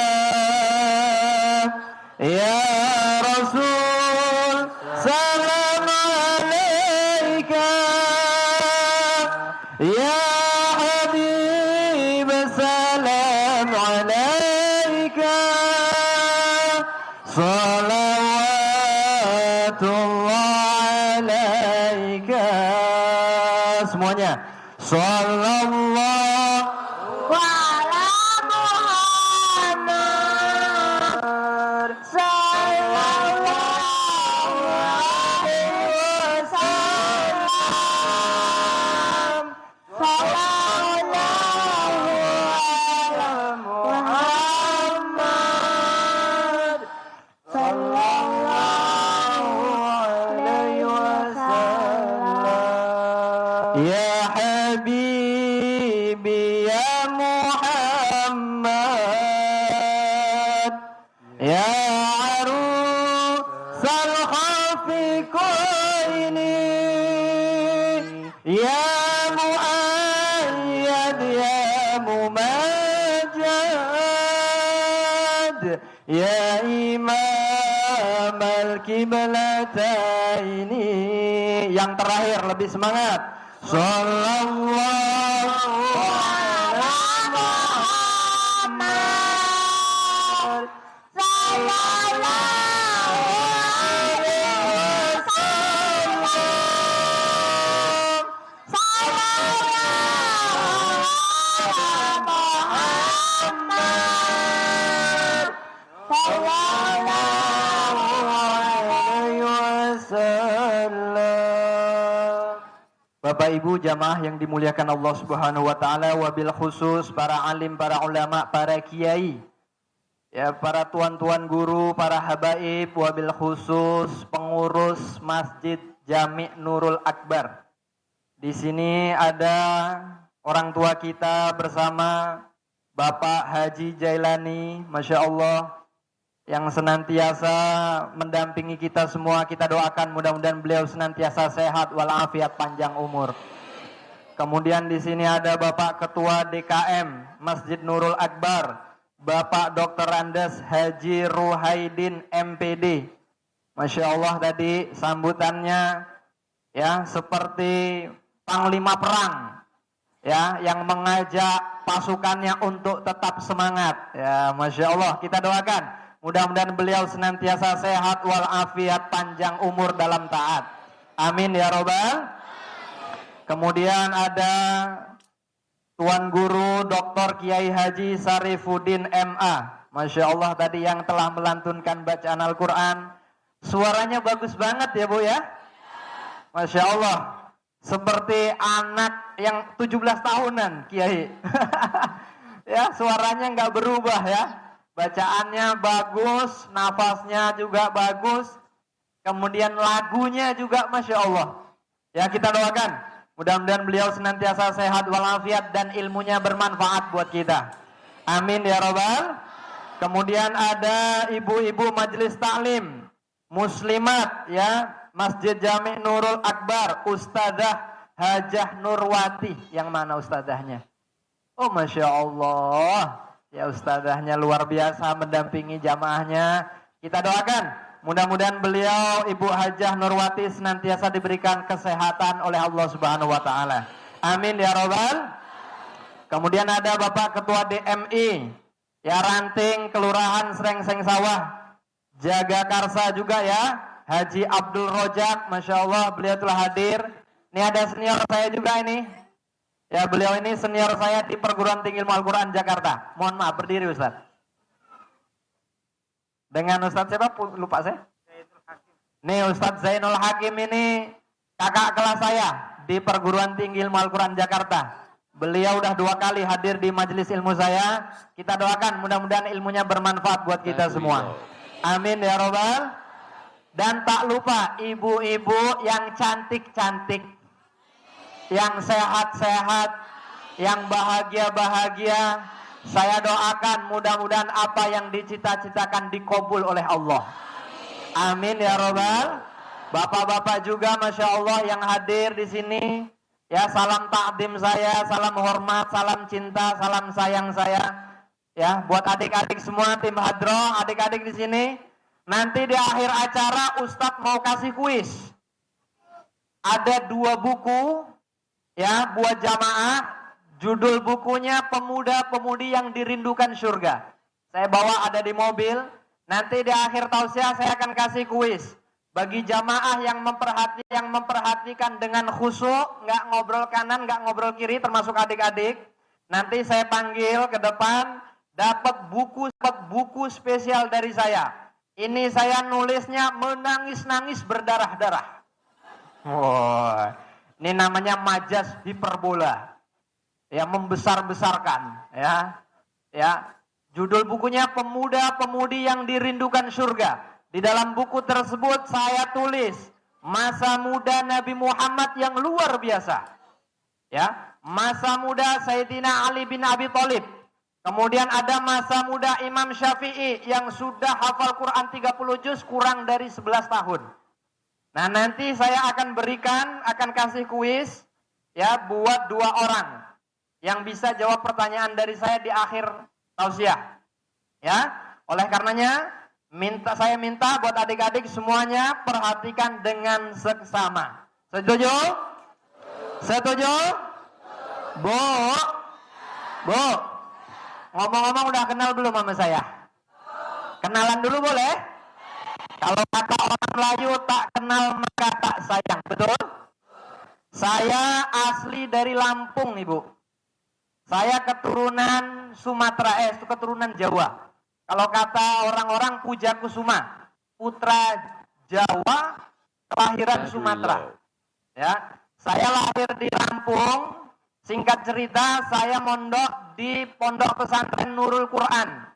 S5: Ya Rasul. Salam alaika. Ya Habib, salam alaika. Salawatullah alaika. Semuanya. Sallallahu ala Muhammad. Sallallahu alaihi wasallam. Sallallahu ala Muhammad. Sallallahu alaihi wasallam. Ya Habibi ya Muhammad. Ya arusal khafiqaini. Ya muayyad ya mumajjad. Ya imam al-kiblataini. Yang terakhir lebih semangat. Sallallahu ala Muhammad. Sallallahu alaihi wasallam. Sallallahu ala Muhammad. Sallallahu alaihi wasallam. Bapak Ibu jamaah yang dimuliakan Allah Subhanahu wa taala, wabil khusus para alim, para ulama, para kiai, ya para tuan-tuan guru, para habaib, wabil khusus pengurus Masjid Jami' Nurul Akbar. Di sini ada orang tua kita bersama Bapak Haji Jailani, Masya Allah, yang senantiasa mendampingi kita semua. Kita doakan mudah-mudahan beliau senantiasa sehat walafiat panjang umur. Kemudian di sini ada Bapak Ketua DKM Masjid Nurul Akbar, Bapak Dr. Andes Haji Ruhaidin MPD. Masya Allah tadi sambutannya ya seperti panglima perang ya yang mengajak pasukannya untuk tetap semangat. Ya Masya Allah, kita doakan mudah-mudahan beliau senantiasa sehat walafiat panjang umur dalam taat. Amin ya robbal. Kemudian ada Tuan Guru Dr. Kiai Haji Sarifuddin MA. Masya Allah tadi yang telah melantunkan bacaan Al-Quran. Suaranya bagus banget ya Bu ya. Masya Allah. Seperti anak yang 17 tahunan Kiai. Ya suaranya nggak berubah ya. Bacaannya bagus, nafasnya juga bagus, kemudian lagunya juga Masya Allah. Ya kita doakan, mudah-mudahan beliau senantiasa sehat walafiat dan ilmunya bermanfaat buat kita. Amin ya robbal. Kemudian ada ibu-ibu majelis taklim muslimat ya Masjid Jami' Nurul Akbar, Ustadzah Hajah Nurwati. Yang mana ustadzahnya? Oh Masya Allah. Ya ustadzahnya luar biasa mendampingi jamaahnya. Kita doakan mudah-mudahan beliau Ibu Hajah Nurwati senantiasa diberikan kesehatan oleh Allah Subhanahu wa taala. Amin ya robbal. Kemudian ada Bapak Ketua DMI ya Ranting Kelurahan Srengseng Sawah, Jagakarsa juga ya Haji Abdul Rojak. Masya Allah beliau telah hadir. Ini ada senior saya juga ini. Ya beliau ini senior saya di Perguruan Tinggi Ilmu Al-Quran Jakarta. Mohon maaf berdiri Ustaz. Dengan Ustaz siapa? Lupa saya. Nih Ustaz Zainul Hakim ini kakak kelas saya di Perguruan Tinggi Ilmu Al-Quran Jakarta. Beliau udah 2 kali hadir di majelis ilmu saya. Kita doakan mudah-mudahan ilmunya bermanfaat buat kita semua. Amin ya robbal. Dan tak lupa ibu-ibu yang cantik-cantik, yang sehat-sehat, yang bahagia-bahagia. Saya doakan mudah-mudahan apa yang dicita-citakan dikabul oleh Allah. Amin ya robbal. Bapak-bapak juga Masya Allah yang hadir di sini. Ya salam takdim saya, salam hormat, salam cinta, salam sayang saya. Ya buat adik-adik semua tim hadroh, adik-adik di sini. Nanti di akhir acara Ustadz mau kasih kuis. Ada 2 buku. Ya, buat jamaah, judul bukunya Pemuda-Pemudi yang Dirindukan Surga. Saya bawa ada di mobil. Nanti di akhir tausiah saya akan kasih kuis. Bagi jamaah yang memperhatikan dengan khusyuk, nggak ngobrol kanan, nggak ngobrol kiri, termasuk adik-adik. Nanti saya panggil ke depan, dapat buku spesial dari saya. Ini saya nulisnya menangis-nangis berdarah-darah. Wow. Ini namanya majas hiperbola. Ya, membesar-besarkan, ya. Ya. Judul bukunya Pemuda-Pemudi yang Dirindukan Surga. Di dalam buku tersebut saya tulis masa muda Nabi Muhammad yang luar biasa. Ya, masa muda Sayyidina Ali bin Abi Thalib. Kemudian ada masa muda Imam Syafi'i yang sudah hafal Quran 30 juz kurang dari 11 tahun. Nah nanti saya akan kasih kuis ya buat 2 orang yang bisa jawab pertanyaan dari saya di akhir tausiah. Ya, oleh karenanya saya minta buat adik-adik semuanya perhatikan dengan seksama. Setuju? Setuju? Bu, ngomong-ngomong udah kenal belum sama saya? Kenalan dulu boleh? Kalau kata orang Melayu tak kenal maka tak sayang, betul? Saya asli dari Lampung, Ibu. Saya keturunan Sumatera, keturunan Jawa. Kalau kata orang-orang Puja Kusuma, putra Jawa, kelahiran Sumatera. Ya, Saya lahir di Lampung. Singkat cerita, saya mondok di Pondok Pesantren Nurul Quran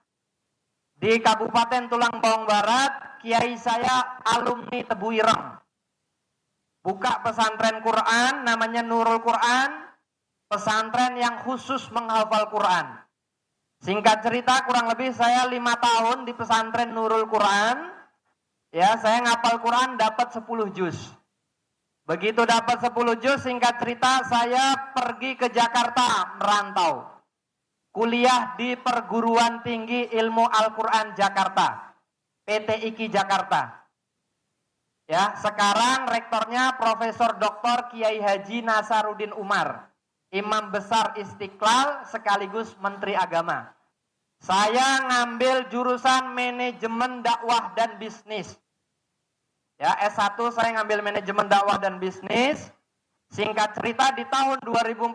S5: di Kabupaten Tulang Bawang Barat. Kiai saya alumni Tebu Ireng. Buka pesantren Quran, namanya Nurul Quran, pesantren yang khusus menghafal Quran. Singkat cerita, kurang lebih saya 5 tahun di pesantren Nurul Quran. Ya, saya ngapal Quran dapat 10 juz. Begitu dapat 10 juz, singkat cerita saya pergi ke Jakarta merantau. Kuliah di Perguruan Tinggi Ilmu Al-Quran Jakarta, PT IKI Jakarta. Ya, sekarang rektornya Profesor Dr. Kiai Haji Nasaruddin Umar, Imam Besar Istiqlal sekaligus Menteri Agama. Saya ngambil jurusan manajemen dakwah dan bisnis. Ya, S1 saya ngambil manajemen dakwah dan bisnis. Singkat cerita, di tahun 2014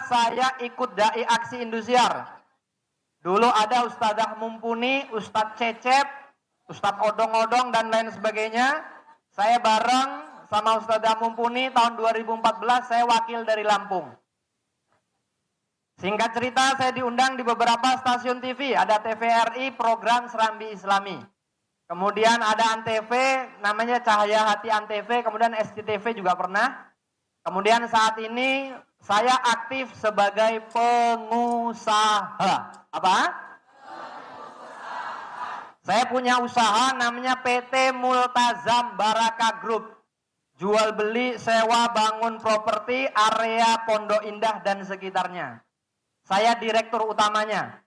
S5: saya ikut Dai Aksi Indosiar. Dulu ada Ustadzah Mumpuni, Ustadz Cecep, Ustadz Odong-Odong dan lain sebagainya. Saya bareng sama Ustadzah Mumpuni tahun 2014 saya wakil dari Lampung. Singkat cerita, saya diundang di beberapa stasiun TV. Ada TVRI, program Serambi Islami. Kemudian ada Antv, namanya Cahaya Hati Antv. Kemudian SCTV juga pernah. Kemudian saat ini saya aktif sebagai pengusaha. Apa? Saya punya usaha namanya PT Multazam Baraka Group. Jual beli, sewa, bangun properti, area Pondok Indah dan sekitarnya. Saya direktur utamanya.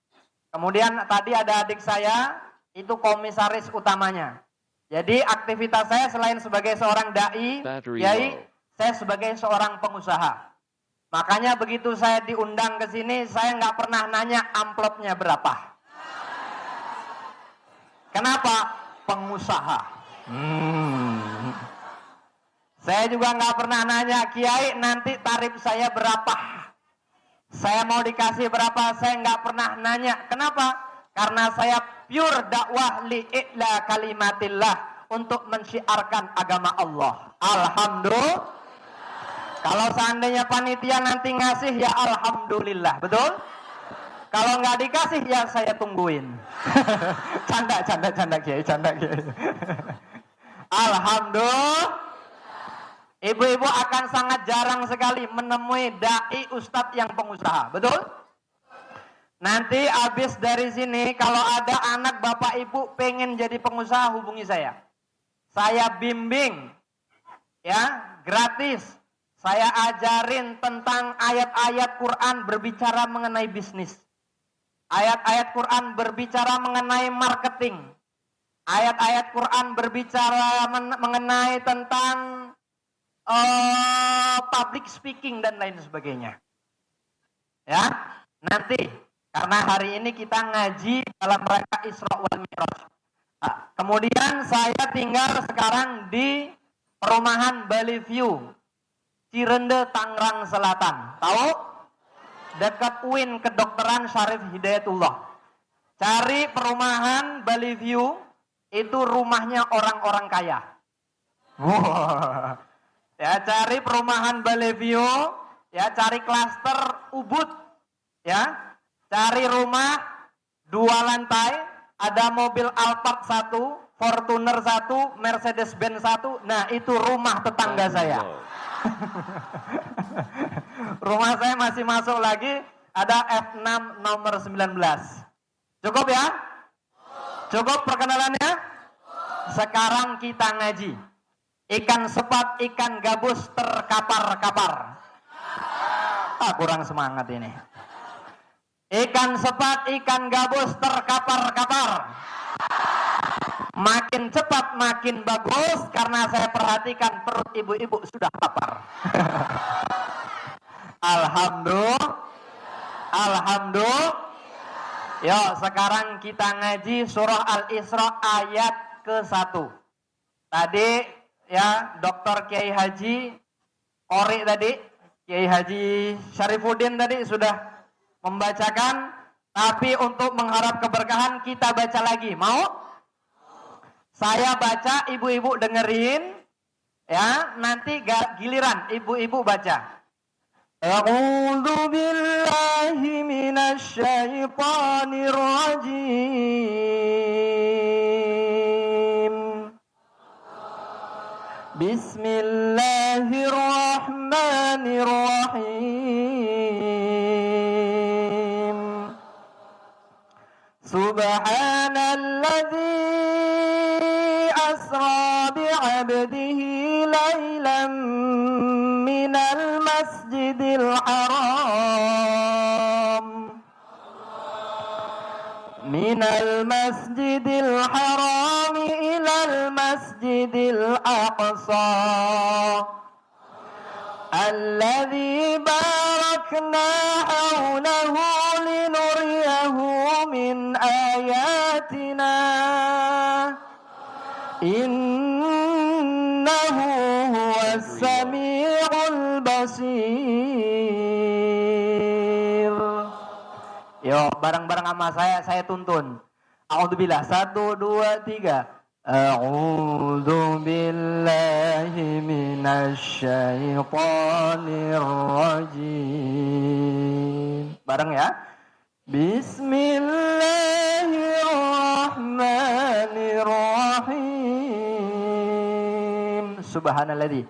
S5: Kemudian tadi ada adik saya, itu komisaris utamanya. Jadi aktivitas saya selain sebagai seorang dai, kiai, saya sebagai seorang pengusaha. Makanya begitu saya diundang ke sini, saya nggak pernah nanya amplopnya berapa. Kenapa? Pengusaha. Saya juga nggak pernah nanya, Kiai nanti tarif saya berapa? Saya mau dikasih berapa? Saya nggak pernah nanya. Kenapa? Karena saya pure dakwah li'ila kalimatillah, untuk mensyiarkan agama Allah. Alhamdulillah. Kalau seandainya panitia nanti ngasih, ya alhamdulillah, betul? Kalau nggak dikasih, ya saya tungguin. Canda Kiai, canda Kiai. Alhamdulillah. Ibu-ibu akan sangat jarang sekali menemui dai ustadz yang pengusaha, betul? Nanti habis dari sini, kalau ada anak bapak ibu pengen jadi pengusaha, hubungi saya. Saya bimbing, ya, gratis. Saya ajarin tentang ayat-ayat Quran berbicara mengenai bisnis. Ayat-ayat Quran berbicara mengenai marketing. Ayat-ayat Quran berbicara mengenai tentang public speaking dan lain sebagainya. Ya, nanti karena hari ini kita ngaji dalam rangka Isra wal Mi'raj. Nah, kemudian saya tinggal sekarang di perumahan Bali View, Cirende, Tangerang Selatan. Tahu? Dekat UIN Kedokteran Syarif Hidayatullah. Cari perumahan Bali View, itu rumahnya orang-orang kaya. Wow. Ya, cari perumahan Bali View, ya, cari klaster Ubud, ya. Cari rumah 2 lantai, ada mobil Alphard 1, Fortuner 1, Mercedes Benz 1. Nah, itu rumah tetangga saya. Rumah saya masih masuk lagi, ada F6 nomor 19. Cukup ya? Cukup perkenalannya? Sekarang kita ngaji. Ikan sepat, ikan gabus terkapar-kapar. Kurang semangat ini. Ikan sepat, ikan gabus terkapar-kapar. Makin cepat makin bagus, karena saya perhatikan perut ibu-ibu sudah lapar. Alhamdulillah. Alhamdulillah. Yuk, sekarang kita ngaji surah Al-Isra ayat ke-1. Tadi ya, Dr. Kiai Haji Qori tadi, Kiai Haji Syarifuddin tadi sudah membacakan, tapi untuk mengharap keberkahan kita baca lagi. Mau? Saya baca, ibu-ibu dengerin. Ya, nanti giliran ibu-ibu baca.
S1: A'udzu billahi minasy syaithanir rajim. Bismillahirrahmanirrahim. Subhanalladzi asra bi'abdihi laylan minal masjidil haram ilal masjidil aqsa alladzi barakna hawlahu linuriyahu min ayatina innahu huwas sami'ul basir. Yo, bareng-bareng sama saya tuntun. A'udzubillah. 1, 2, 3. A'udzu billahi minasy syaithanir rajim. Bareng ya. Bismillahirrahmanirrahim. Subhanalladzi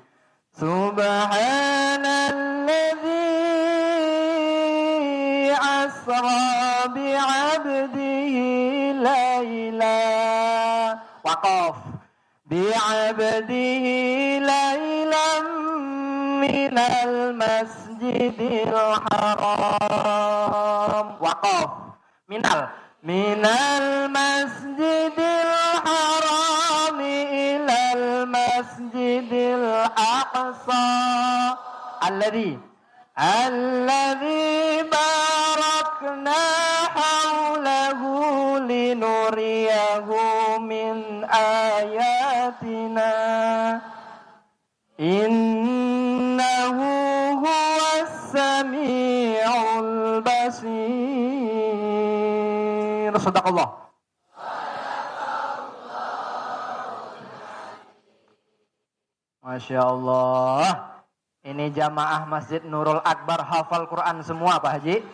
S1: asra bi'abdihi layla. Waqaf. Bi'abdihi laylan minal masjidil haram. Waqaf. Minal masjidil haram ilal masjidil aqsa alladzi barakna hawlahu linuriyahu min ayatina innahu huwas sami'ul basir. Sadaqallah. Masya Allah. Ini jamaah Masjid Nurul Akbar hafal Quran semua Pak Haji.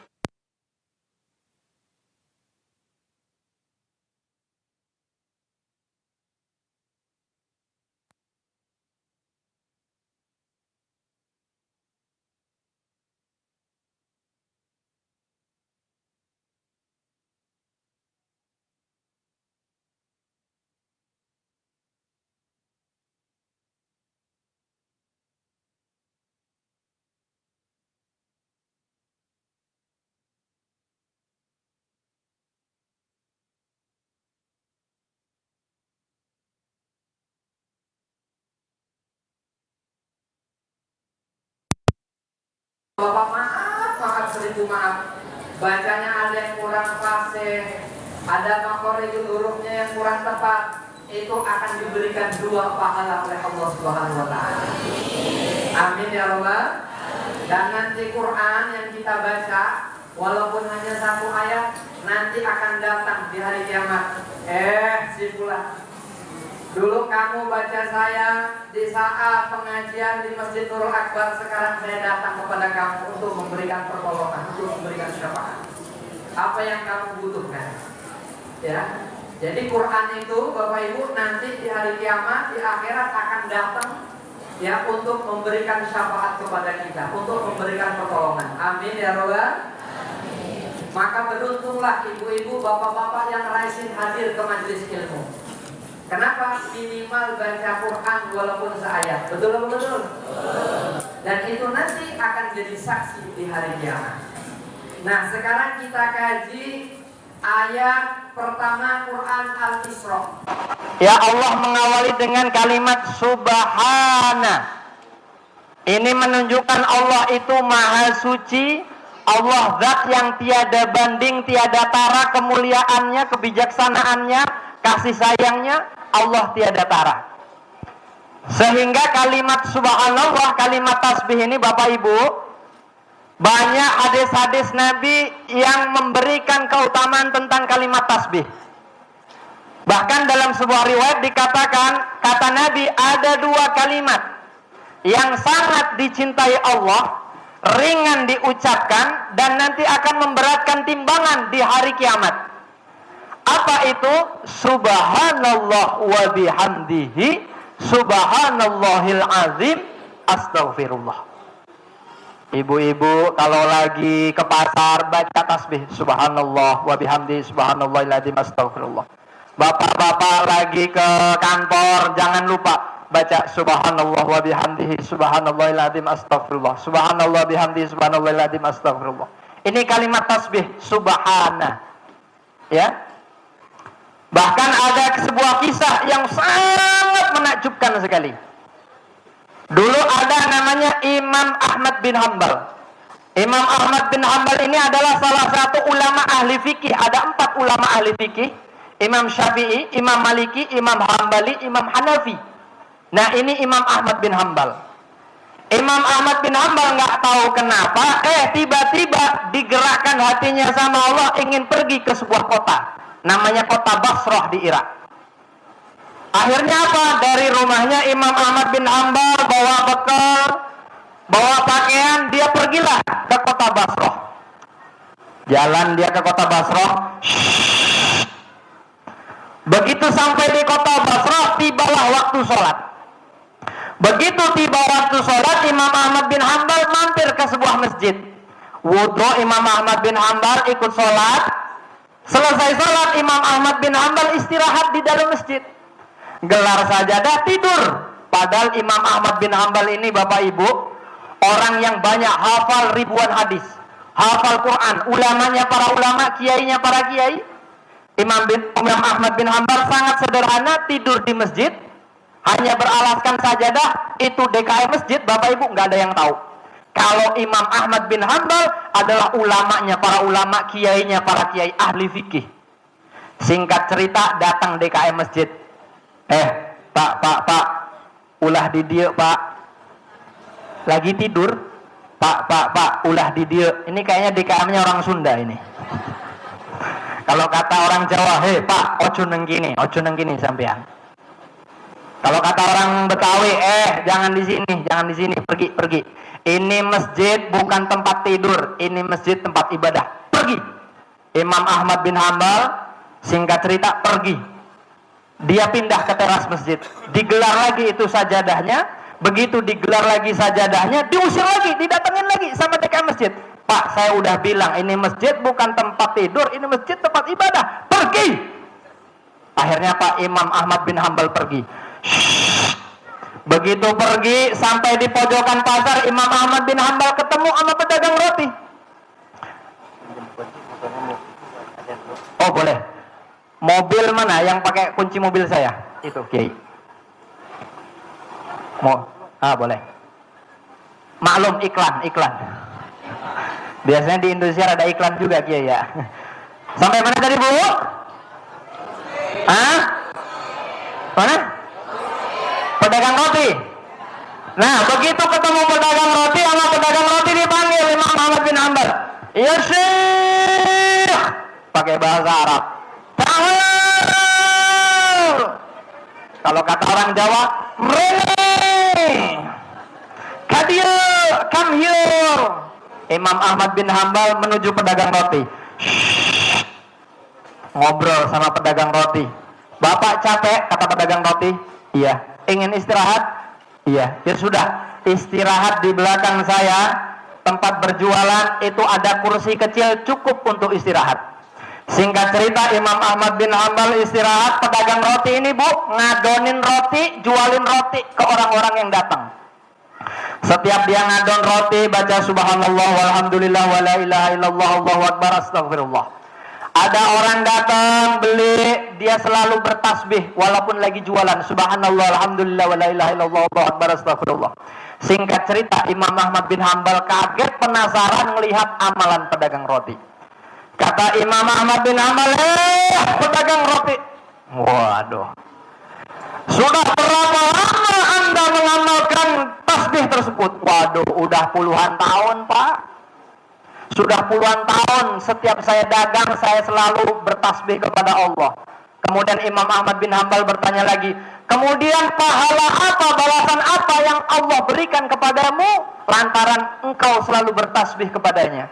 S5: Bapak maaf seribu maaf. Bacanya ada yang kurang fasih, ada makhorijul hurufnya yang kurang tepat. Itu akan diberikan 2 pahala oleh Allah Subhanahu wa taala. Amin ya rabbal. Dan nanti Quran yang kita baca walaupun hanya 1 ayat nanti akan datang di hari kiamat. Si fulan, dulu kamu baca saya di saat pengajian di Masjid Nurul Akbar, sekarang saya datang kepada kamu untuk memberikan pertolongan, untuk memberikan syafaat. Apa yang kamu butuhkan? Ya. Jadi Quran itu Bapak Ibu nanti di hari kiamat, di akhirat akan datang ya untuk memberikan syafaat kepada kita, untuk memberikan pertolongan. Amin ya rabbal. Maka beruntunglah ibu-ibu, bapak-bapak yang rajin hadir ke majelis ilmu. Kenapa? Minimal baca Quran walaupun seayat. Betul atau betul? Dan itu nanti akan jadi saksi di hari kiamat. Nah, sekarang kita kaji ayat pertama Quran Al-Isra. Ya, Allah mengawali dengan kalimat subhana. Ini menunjukkan Allah itu maha suci, Allah zat yang tiada banding, tiada tara, kemuliaannya, kebijaksanaannya, kasih sayangnya Allah tiada tara. Sehingga kalimat subhanallah, kalimat tasbih ini Bapak Ibu, banyak hadis-hadis Nabi yang memberikan keutamaan tentang kalimat tasbih. Bahkan dalam sebuah riwayat dikatakan, kata Nabi, ada 2 kalimat yang sangat dicintai Allah, ringan diucapkan, dan nanti akan memberatkan timbangan di hari kiamat. Apa itu? Subhanallah wa bihamdihi, subhanallahil azim, astaghfirullah. Ibu-ibu kalau lagi ke pasar baca tasbih subhanallah wa bihamdihi, subhanallahil azim, astaghfirullah. Bapak-bapak lagi ke kantor jangan lupa baca subhanallah wa bihamdihi, subhanallahil azim, astaghfirullah. Subhanallah bihamdihi, subhanallahil azim, astaghfirullah. Ini kalimat tasbih subhana. Ya. Bahkan ada sebuah kisah yang sangat menakjubkan sekali. Dulu ada namanya Imam Ahmad bin Hanbal. Imam Ahmad bin Hanbal ini adalah salah satu ulama ahli fikih. Ada 4 ulama ahli fikih. Imam Syafi'i, Imam Maliki, Imam Hambali, Imam Hanafi. Nah, ini Imam Ahmad bin Hanbal. Imam Ahmad bin Hanbal nggak tahu kenapa, tiba-tiba digerakkan hatinya sama Allah ingin pergi ke sebuah kota. Namanya kota Basrah di Irak. Akhirnya apa? Dari rumahnya Imam Ahmad bin Hanbal bawa bekal, bawa pakaian, dia pergilah ke kota Basrah. Jalan dia ke kota Basrah. Begitu sampai di kota Basrah, tibalah waktu sholat. Begitu tiba waktu sholat, Imam Ahmad bin Hanbal mampir ke sebuah masjid. Wudhu Imam Ahmad bin Hanbal, ikut sholat. Selesai sholat, Imam Ahmad bin Hanbal istirahat di dalam masjid. Gelar sajadah, tidur. Padahal Imam Ahmad bin Hanbal ini, Bapak Ibu, orang yang banyak hafal ribuan hadis, hafal Quran, ulamanya para ulama, kiainya para kiai. Imam Ahmad bin Hanbal sangat sederhana, tidur di masjid, hanya beralaskan sajadah. Itu DKM masjid, Bapak Ibu, nggak ada yang tahu. Kalau Imam Ahmad bin Hanbal adalah ulamanya para ulama, kiainya para kiai ahli fikih. Singkat cerita, datang DKM masjid. Pak, ulah di dia, Pak. Lagi tidur. Pak, ulah di dia. Ini kayaknya DKM-nya orang Sunda ini. Kalau kata orang Jawa, Pak, ojo neng gini sampean. Kalau kata orang Betawi, jangan di sini, pergi. Ini masjid bukan tempat tidur, ini masjid tempat ibadah. Pergi. Imam Ahmad bin Hanbal, singkat cerita, pergi. Dia pindah ke teras masjid. Digelar lagi itu sajadahnya. Begitu digelar lagi sajadahnya, diusir lagi, didatengin lagi sama DKM masjid. Pak, saya udah bilang ini masjid bukan tempat tidur, ini masjid tempat ibadah. Pergi. Akhirnya Pak Imam Ahmad bin Hanbal pergi. Begitu pergi sampai di pojokan pasar, Imam Ahmad bin Hanbal ketemu sama pedagang roti. Oh boleh. Mobil mana yang pakai kunci mobil saya? Itu Kiai. Boleh. Maklum iklan. Biasanya di Indonesia ada iklan juga Kiai ya. Sampai mana tadi Bu? Mana? Pedagang roti. Nah, begitu ketemu pedagang roti sama pedagang roti dipanggil Imam Ahmad bin Hanbal. Ya Syekh. Pakai bahasa Arab. Tahir. Kalau kata orang Jawa, Mrene. Kadir, come here. Imam Ahmad bin Hanbal menuju pedagang roti. Ngobrol sama pedagang roti. Bapak capek, kata pedagang roti. Iya. Ingin istirahat? Iya. Ya sudah, istirahat di belakang saya. Tempat berjualan itu ada kursi kecil cukup untuk istirahat. Singkat cerita, Imam Ahmad bin Hanbal istirahat. Pedagang roti ini Bu, ngadonin roti, jualin roti ke orang-orang yang datang. Setiap dia ngadon roti, baca subhanallah walhamdulillah wa la ilaha illallah Allahu akbar astagfirullah. Ada orang datang beli, dia selalu bertasbih walaupun lagi jualan. Subhanallah alhamdulillah wa la ilaha illallah Allahu akbar astagfirullah. Singkat cerita, Imam Ahmad bin Hanbal kaget penasaran melihat amalan pedagang roti. Kata Imam Ahmad bin Hanbal, pedagang roti. Waduh. Sudah berapa lama Anda mengamalkan tasbih tersebut? Waduh, udah puluhan tahun Pak. Sudah puluhan tahun setiap saya dagang, saya selalu bertasbih kepada Allah. Kemudian Imam Ahmad bin Hambal bertanya lagi, kemudian pahala apa, balasan apa yang Allah berikan kepadamu lantaran engkau selalu bertasbih kepadanya?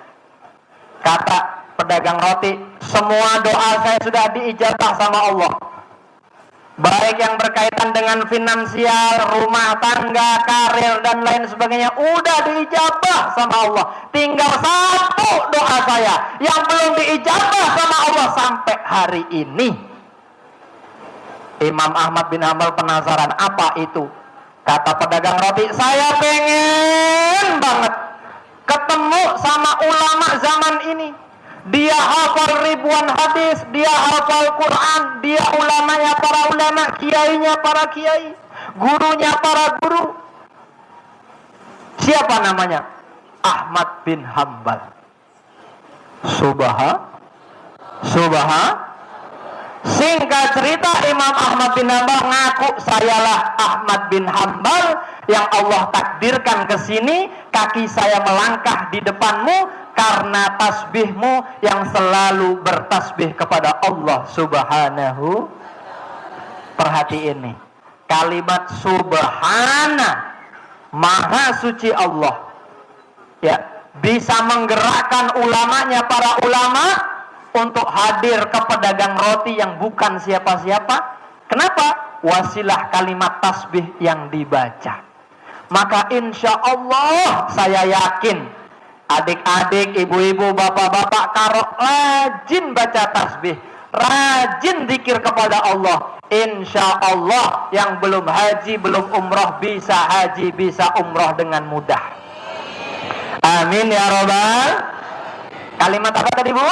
S5: Kata pedagang roti, semua doa saya sudah diijabah sama Allah. Baik yang berkaitan dengan finansial, rumah tangga, karir, dan lain sebagainya, udah diijabah sama Allah. Tinggal satu doa saya yang belum diijabah sama Allah sampai hari ini. Imam Ahmad bin Hambal penasaran, apa itu? Kata pedagang roti, saya pengen banget ketemu sama ulama zaman ini. Dia hafal ribuan hadis, dia hafal Quran, dia ulamanya para ulama, kiainya para kiai, gurunya para guru. Siapa namanya? Ahmad bin Hambal. Singkat cerita, Imam Ahmad bin Hambal ngaku, sayalah Ahmad bin Hambal yang Allah takdirkan ke sini, kaki saya melangkah di depanmu karena tasbihmu yang selalu bertasbih kepada Allah Subhanahu. Perhatiin nih, kalimat subhana, maha suci Allah, ya, bisa menggerakkan ulamanya, para ulama, untuk hadir ke pedagang roti yang bukan siapa-siapa. Kenapa? Wasilah kalimat tasbih yang dibaca. Maka insya Allah saya yakin adik-adik, ibu-ibu, bapak-bapak, kalau rajin baca tasbih, rajin zikir kepada Allah, insya Allah yang belum haji, belum umroh, bisa haji, bisa umroh dengan mudah. Amin ya robbal. Kalimat apa tadi, Bu?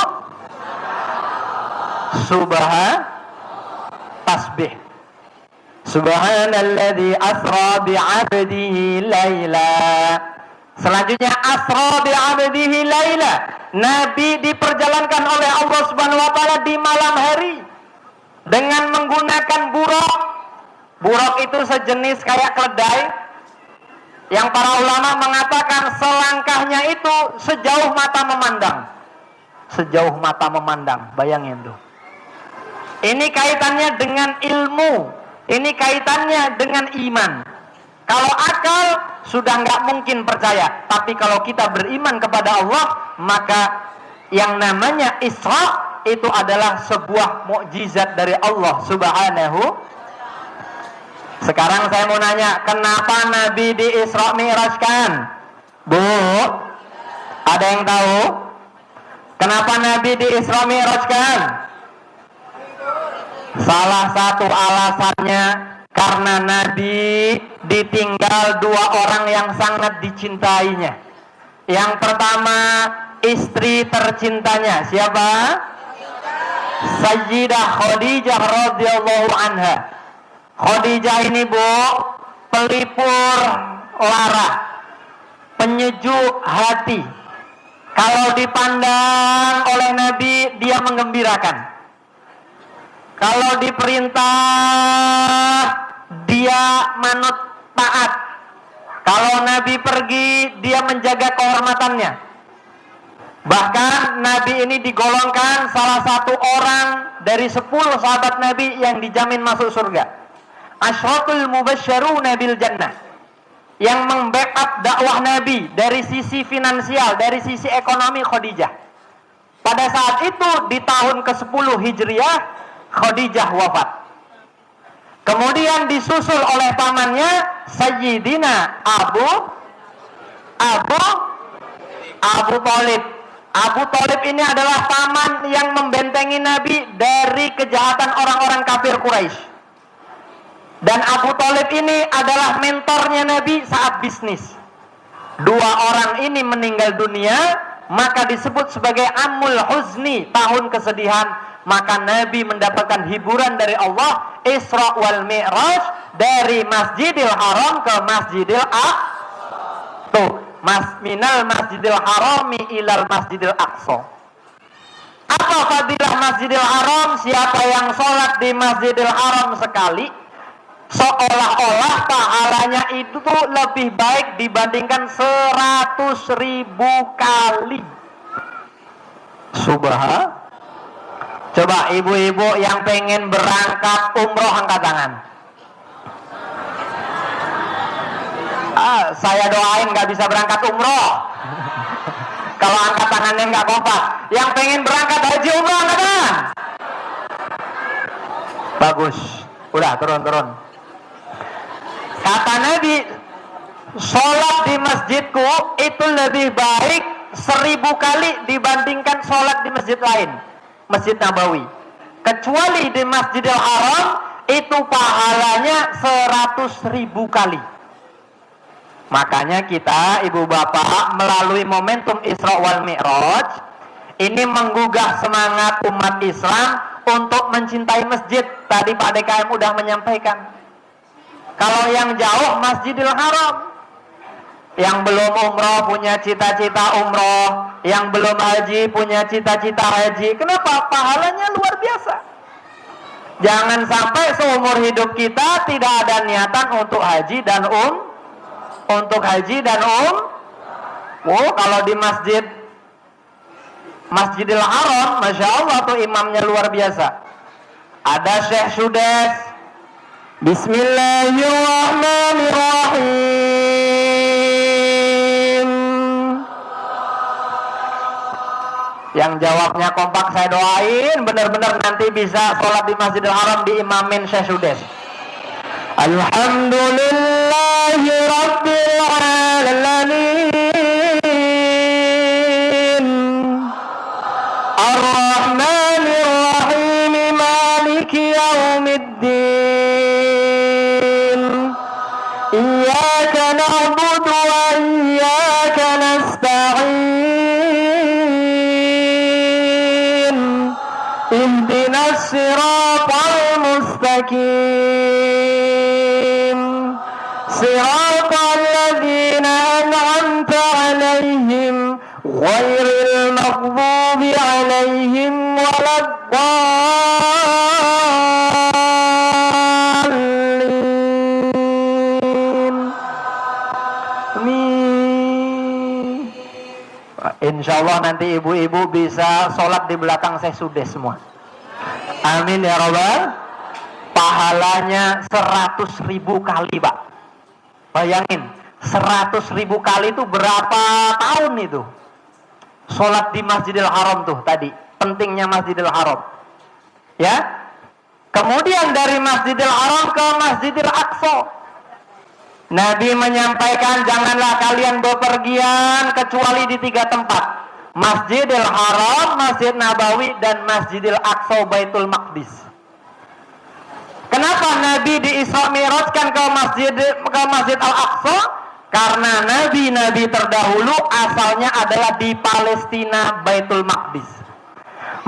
S5: Tasbih. Subhanalladzi asra bi'abdihi laila. Selanjutnya asra bi'abdihi laila. Nabi diperjalankan oleh Allah Subhanahu wa taala di malam hari dengan menggunakan buraq. Buraq itu sejenis kayak keledai yang para ulama mengatakan selangkahnya itu sejauh mata memandang. Sejauh mata memandang, bayangin tuh. Ini kaitannya dengan ilmu, ini kaitannya dengan iman. Kalau akal sudah nggak mungkin percaya, tapi kalau kita beriman kepada Allah, maka yang namanya Isra itu adalah sebuah mukjizat dari Allah Subhanahu. Sekarang saya mau nanya, kenapa Nabi di Isra Mi'rajkan? Bu, ada yang tahu? Kenapa Nabi di Isra Mi'rajkan? Salah satu alasannya karena Nabi ditinggal dua orang yang sangat dicintainya. Yang pertama, istri tercintanya. Siapa? Sayyidah Khadijah radhiyallahu anha. Khadijah ini, Bu, pelipur lara, penyejuk hati. Kalau dipandang oleh Nabi, dia menggembirakan. Kalau diperintah, dia manut taat. Kalau Nabi pergi, dia menjaga kehormatannya. Bahkan Nabi ini digolongkan salah satu orang dari 10 sahabat Nabi yang dijamin masuk surga. Asyratul mubasysyiruna bil jannah. Yang membackup dakwah Nabi dari sisi finansial, dari sisi ekonomi Khadijah. Pada saat itu di tahun ke-10 Hijriah, Khadijah wafat. Kemudian disusul oleh pamannya Sayyidina Abu Thalib. Abu Thalib ini adalah paman yang membentengi Nabi dari kejahatan orang-orang kafir Quraisy. Dan Abu Thalib ini adalah mentornya Nabi saat bisnis. Dua orang ini meninggal dunia, maka disebut sebagai Amul Huzni, tahun kesedihan. Maka Nabi mendapatkan hiburan dari Allah, Isra wal Mi'raj, dari Masjidil Haram ke Masjidil Aqsa. Minal Masjidil Harami ilal Masjidil Aqsa. Apa fadilah Masjidil Haram? Siapa yang sholat di Masjidil Haram sekali, seolah-olah pahalanya itu lebih baik dibandingkan 100.000 kali. Coba ibu-ibu yang pengen berangkat umroh angkat tangan. Saya doain nggak bisa berangkat umroh. Kalau angkat tangannya nggak kompak. Yang pengen berangkat haji umroh angkat tangan. Bagus. Udah turun. Kata Nabi, sholat di masjidku itu lebih baik 1000 kali dibandingkan sholat di masjid lain, Masjid Nabawi. Kecuali di Masjidil Haram itu pahalanya 100.000 kali. Makanya kita ibu bapak melalui momentum Isra wal Mi'raj ini menggugah semangat umat Islam untuk mencintai masjid. Tadi Pak DKM udah menyampaikan. Kalau yang jauh Masjidil Haram, yang belum umroh punya cita-cita umroh, yang belum haji punya cita-cita haji. Kenapa? Pahalanya luar biasa. Jangan sampai seumur hidup kita tidak ada niatan untuk haji dan kalau di Masjidil Haram, Masya Allah tuh imamnya luar biasa. Ada Syekh Sudes. Bismillahirrahmanirrahim. Yang jawabnya kompak saya doain benar-benar nanti bisa sholat di Masjidil Haram diimamin Syekh Sudes. Alhamdulillahi Rabbil Alamin Ar-Rahmanir Rahim Maliki Yawmiddin Iyyaka na'budu wa iyyaka nasta'in Ihdinas siratal mustaqim صراط الذين أنعمت عليهم غير المغضوب عليهم ولا الضالين Amin. Insya Allah nanti ibu-ibu bisa sholat di belakang Syekh Sudes semua. Amin ya Rabbal. Pahalanya 100.000 kali Pak. Bayangin, 100.000 kali itu berapa tahun itu? Sholat di Masjidil Haram tuh tadi. Pentingnya Masjidil Haram. Ya. Kemudian dari Masjidil Haram ke Masjidil Aqsa. Nabi menyampaikan janganlah kalian bepergian kecuali di 3 tempat. Masjidil Haram, Masjid Nabawi, dan Masjidil Aqsa Baitul Maqdis. Kenapa Nabi di-Isra Mi'rajkan ke Masjid Al-Aqsa? Karena nabi-nabi terdahulu asalnya adalah di Palestina, Baitul Maqdis.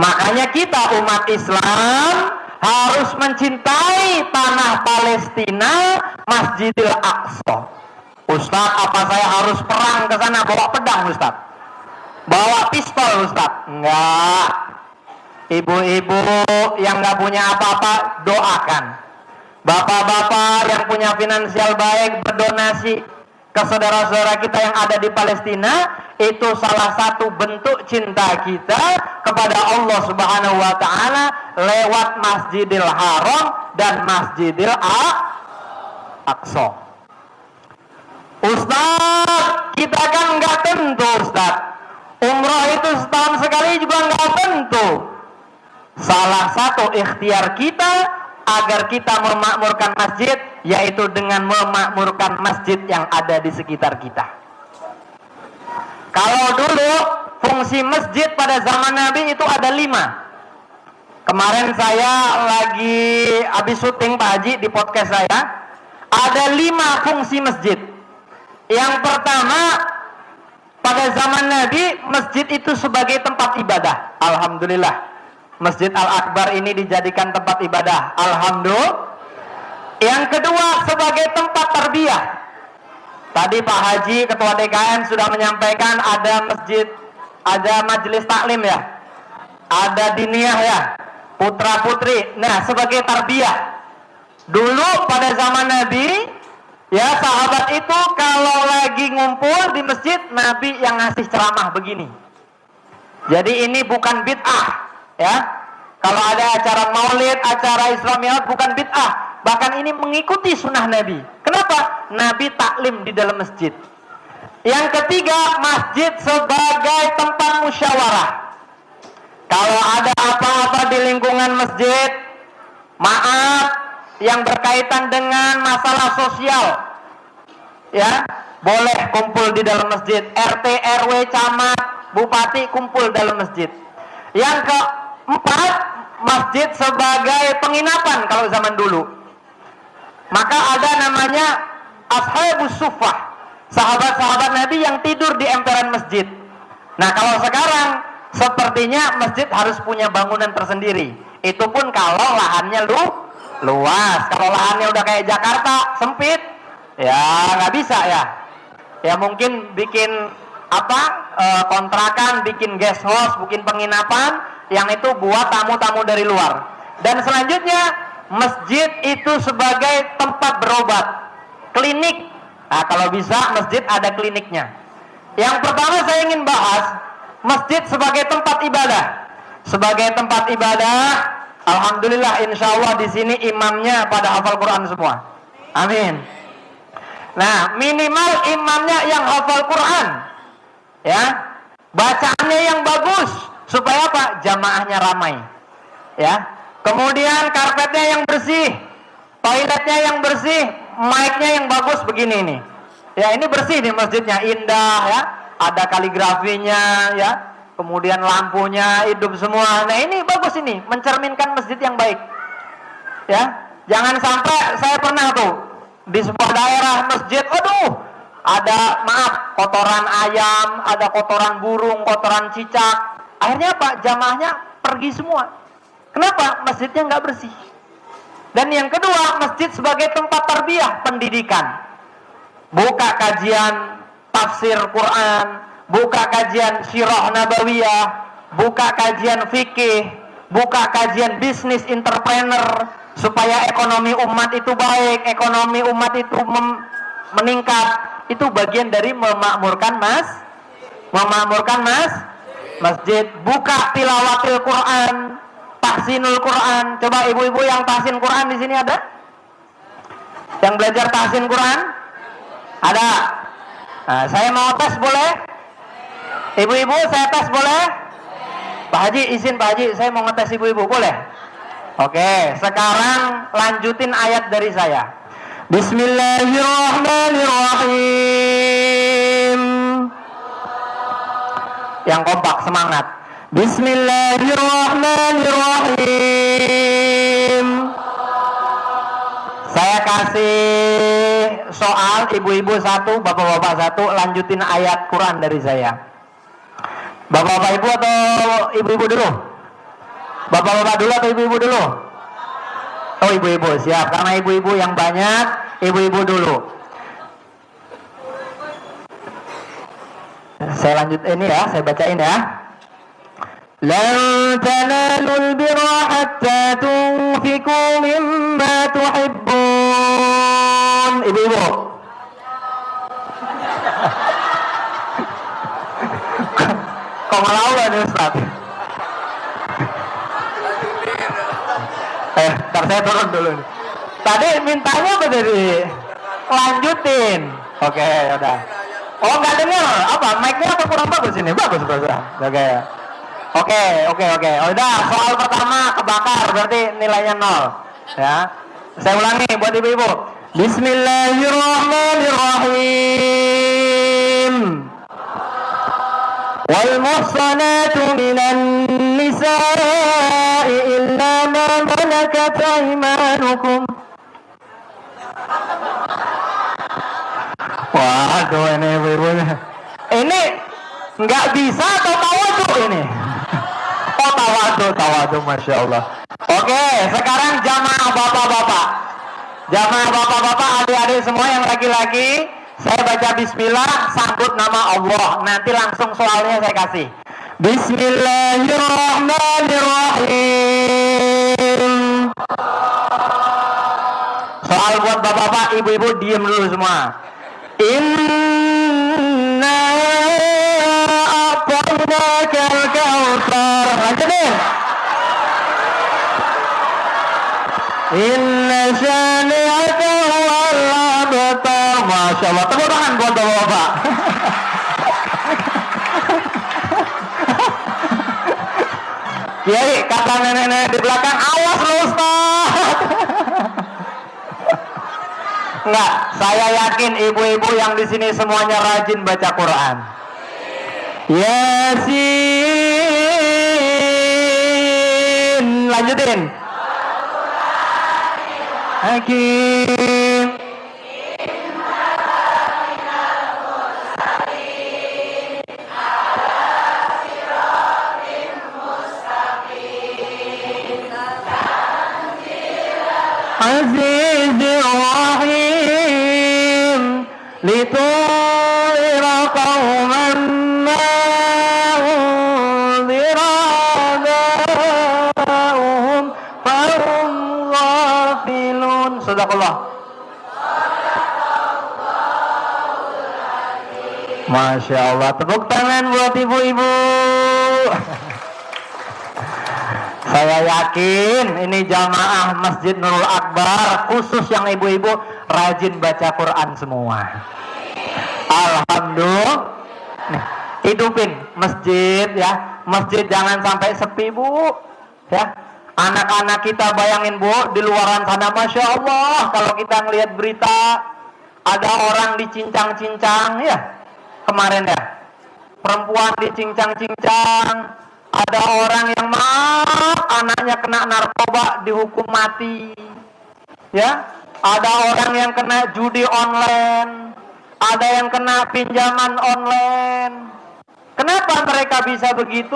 S5: Makanya kita umat Islam harus mencintai tanah Palestina, Masjidil Aqsa. Ustaz, apa saya harus perang ke sana bawa pedang, Ustaz? Bawa pistol, Ustaz? Enggak. Ibu-ibu yang nggak punya apa-apa, doakan. Bapak-bapak yang punya finansial baik, berdonasi ke saudara-saudara kita yang ada di Palestina. Itu salah satu bentuk cinta kita kepada Allah Subhanahu wa Ta'ala lewat Masjidil Haram dan Masjidil Aqsa. Ustaz, kita kan nggak tentu, Ustaz. Umroh itu setahun sekali juga nggak tentu. Salah satu ikhtiar kita agar kita memakmurkan masjid, yaitu dengan memakmurkan masjid yang ada di sekitar kita. Kalau dulu fungsi masjid pada zaman Nabi itu ada 5. Kemarin saya lagi habis syuting Pak Haji di podcast saya, ada 5 fungsi masjid. Yang pertama, pada zaman Nabi masjid itu sebagai tempat ibadah. Alhamdulillah. Masjid Al-Akbar ini dijadikan tempat ibadah. Alhamdulillah. Yang kedua, sebagai tempat tarbiyah. Tadi Pak Haji, Ketua DKM sudah menyampaikan ada masjid, ada majelis taklim ya. Ada diniyah ya. Putra-putri. Nah, sebagai tarbiyah. Dulu pada zaman Nabi, ya sahabat itu kalau lagi ngumpul di masjid, Nabi yang ngasih ceramah begini. Jadi ini bukan bid'ah. Ya, Kalau ada acara maulid, acara Isra Mi'raj bukan bid'ah. Bahkan ini mengikuti sunnah Nabi. Kenapa? Nabi taklim di dalam masjid. Yang ketiga, masjid sebagai tempat musyawarah. Kalau ada apa-apa di lingkungan masjid, maaf, yang berkaitan dengan masalah sosial, ya, boleh kumpul di dalam masjid. RT, RW, camat, bupati kumpul dalam masjid. Yang keempat, masjid sebagai penginapan kalau zaman dulu. Maka ada namanya ashabus suffah, sahabat-sahabat Nabi yang tidur di emperan masjid. Nah, kalau sekarang sepertinya masjid harus punya bangunan tersendiri. Itu pun kalau lahannya luas. Kalau lahannya udah kayak Jakarta, sempit, ya nggak bisa ya. Ya mungkin bikin kontrakan, bikin guest house, bikin penginapan yang itu buat tamu-tamu dari luar. Dan selanjutnya, masjid itu sebagai tempat berobat, klinik. Nah, kalau bisa masjid ada kliniknya. Yang pertama saya ingin bahas masjid sebagai tempat ibadah. Sebagai tempat ibadah, alhamdulillah, insya Allah di sini imamnya pada hafal Quran semua. Amin. Nah, minimal imamnya yang hafal Quran, ya, bacaannya yang bagus supaya apa? Jamaahnya ramai, ya. Kemudian karpetnya yang bersih, toiletnya yang bersih, mic-nya yang bagus begini nih. Ya, ini bersih nih masjidnya, indah ya. Ada kaligrafinya ya. Kemudian lampunya hidup semua. Nah, ini bagus ini, mencerminkan masjid yang baik. Ya. Jangan sampai saya pernah tuh di sebuah daerah masjid, aduh, ada kotoran ayam, ada kotoran burung, kotoran cicak. Akhirnya apa? Jamaahnya pergi semua. Kenapa? Masjidnya nggak bersih. Dan yang kedua, masjid sebagai tempat tarbiyah, pendidikan. Buka kajian tafsir Quran, buka kajian sirah nabawiyah, buka kajian fikih, buka kajian bisnis entrepreneur, supaya ekonomi umat itu baik, ekonomi umat itu meningkat. Itu bagian dari memakmurkan masjid. Buka tilawatil Quran, tahsinul Quran. Coba ibu-ibu yang tahsin Quran di sini ada? Yang belajar tahsin Quran? Ada. Nah, saya mau tes boleh? Ibu-ibu saya tes boleh? Pak Haji izin, Pak Haji saya mau ngetes ibu-ibu, boleh? Oke, sekarang lanjutin ayat dari saya. Bismillahirrahmanirrahim. Yang kompak, semangat. Bismillahirrahmanirrahim. Saya kasih soal, ibu-ibu satu, bapak-bapak satu, lanjutin ayat Quran dari saya. Bapak-bapak ibu atau ibu-ibu dulu? Bapak-bapak dulu atau ibu-ibu dulu? Oh, ibu-ibu, siap. Karena ibu-ibu yang banyak, ibu-ibu dulu. Saya lanjut ini ya, saya bacain ya. Lan tanalul birra hatta tunfiqu mimma tuhibbun. Ibu-ibu. Kok melawan nih Ustaz? Ntar saya turun dulu nih. Tadi mintanya apa tadi? Lanjutin. Oke, udah. Oh, nggak dengar. Apa? Mic-nya apa kurang bagus ini? Bagus. Oke. Udah, soal pertama kebakar, berarti nilainya 0. Ya. Saya ulangi buat ibu-ibu. Bismillahirrahmanirrahim. Wal muhsanatu minan nisa'i illa ma malakat aymanukum. Waduh, ini ibu-ibunya. Ini nggak bisa atau tawadhu ini? Oh, tawadhu, Masya Allah. Oke, sekarang jamaah bapak-bapak. Jamaah bapak-bapak, adik-adik semua yang laki-laki, saya baca bismillah, sambut nama Allah. Nanti langsung soalnya saya kasih. Bismillahirrahmanirrahim. Soal buat bapak-bapak, ibu-ibu diem dulu semua. Inna a'tainakal kautsar. Lanjutin.
S2: Inna syani'aka huwal abtar. Masya Allah. Tepuk tangan buat Bapak. Kiai, kata nenek-nenek di belakang, awas lu Ustaz. Enggak, saya yakin ibu-ibu yang di sini semuanya rajin baca Quran. Yasin. Lanjutin. Hakim. Azizir Rahim. Litunzira qauman ma unzira aba'uhum fahum ghafilun. Sadaqallah. Masya Allah. Tepuk tangan buat ibu-ibu. Saya yakin ini jamaah Masjid Nurul Akbar, khusus yang ibu-ibu, rajin baca Quran semua. Alhamdulillah. Nih, hidupin masjid ya. Masjid jangan sampai sepi, Bu. Ya. Anak-anak kita bayangin, Bu, di luaran sana, Masya Allah, kalau kita ngelihat berita ada orang dicincang-cincang ya. Kemarin ya. Perempuan dicincang-cincang. Ada orang yang maaf anaknya kena narkoba dihukum mati. Ya, ada orang yang kena judi online, ada yang kena pinjaman online. Kenapa mereka bisa begitu?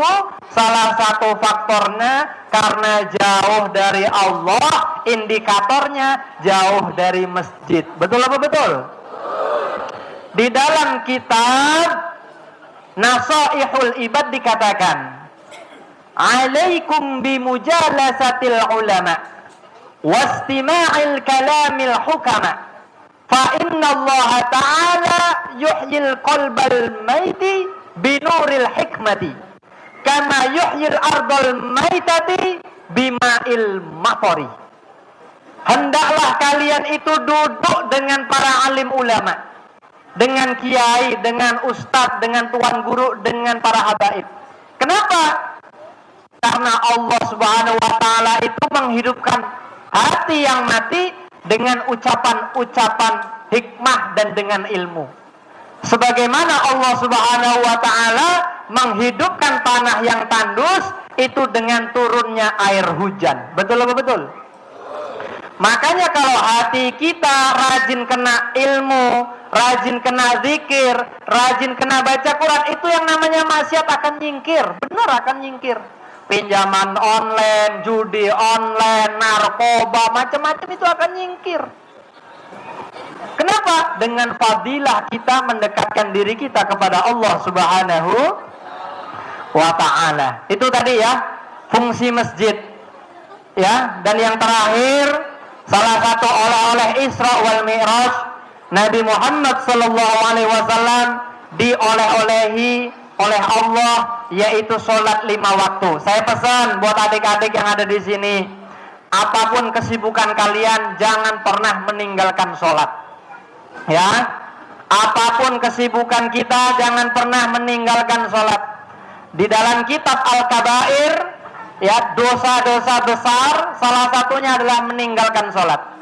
S2: Salah satu faktornya karena jauh dari Allah, indikatornya jauh dari masjid. Betul apa betul? Di dalam kitab Nasaihul Ibad dikatakan, alaikum bimujalasatil ulama wastima'il kalamil hukama fa inna Allah ta'ala yuhyil qalbal maiti binuril hikmati kama yuhyil ardal maitati bima'il matari. Hendaklah kalian itu duduk dengan para alim ulama, dengan kiai, dengan ustadz, dengan tuan guru, dengan para habaib. Kenapa? Karena Allah Subhanahu wa Ta'ala itu menghidupkan hati yang mati dengan ucapan-ucapan hikmah dan dengan ilmu. Sebagaimana Allah Subhanahu wa Ta'ala menghidupkan tanah yang tandus itu dengan turunnya air hujan. Betul apa betul? Makanya kalau hati kita rajin kena ilmu, rajin kena zikir, rajin kena baca Quran, itu yang namanya maksiat akan nyingkir. Benar akan nyingkir. Pinjaman online, judi online, narkoba, macam-macam itu akan nyingkir. Kenapa? Dengan fadilah kita mendekatkan diri kita kepada Allah Subhanahu wa Ta'ala. Itu tadi ya, fungsi masjid. Ya, dan yang terakhir, salah satu oleh-oleh Isra wal Mi'raj, Nabi Muhammad SAW dioleh-olehi oleh Allah, yaitu sholat 5 waktu. Saya pesan buat adik-adik yang ada di sini, apapun kesibukan kalian, jangan pernah meninggalkan sholat. Ya, apapun kesibukan kita, jangan pernah meninggalkan sholat. Di dalam kitab Al-Kabair, ya, dosa-dosa besar, salah satunya adalah meninggalkan sholat.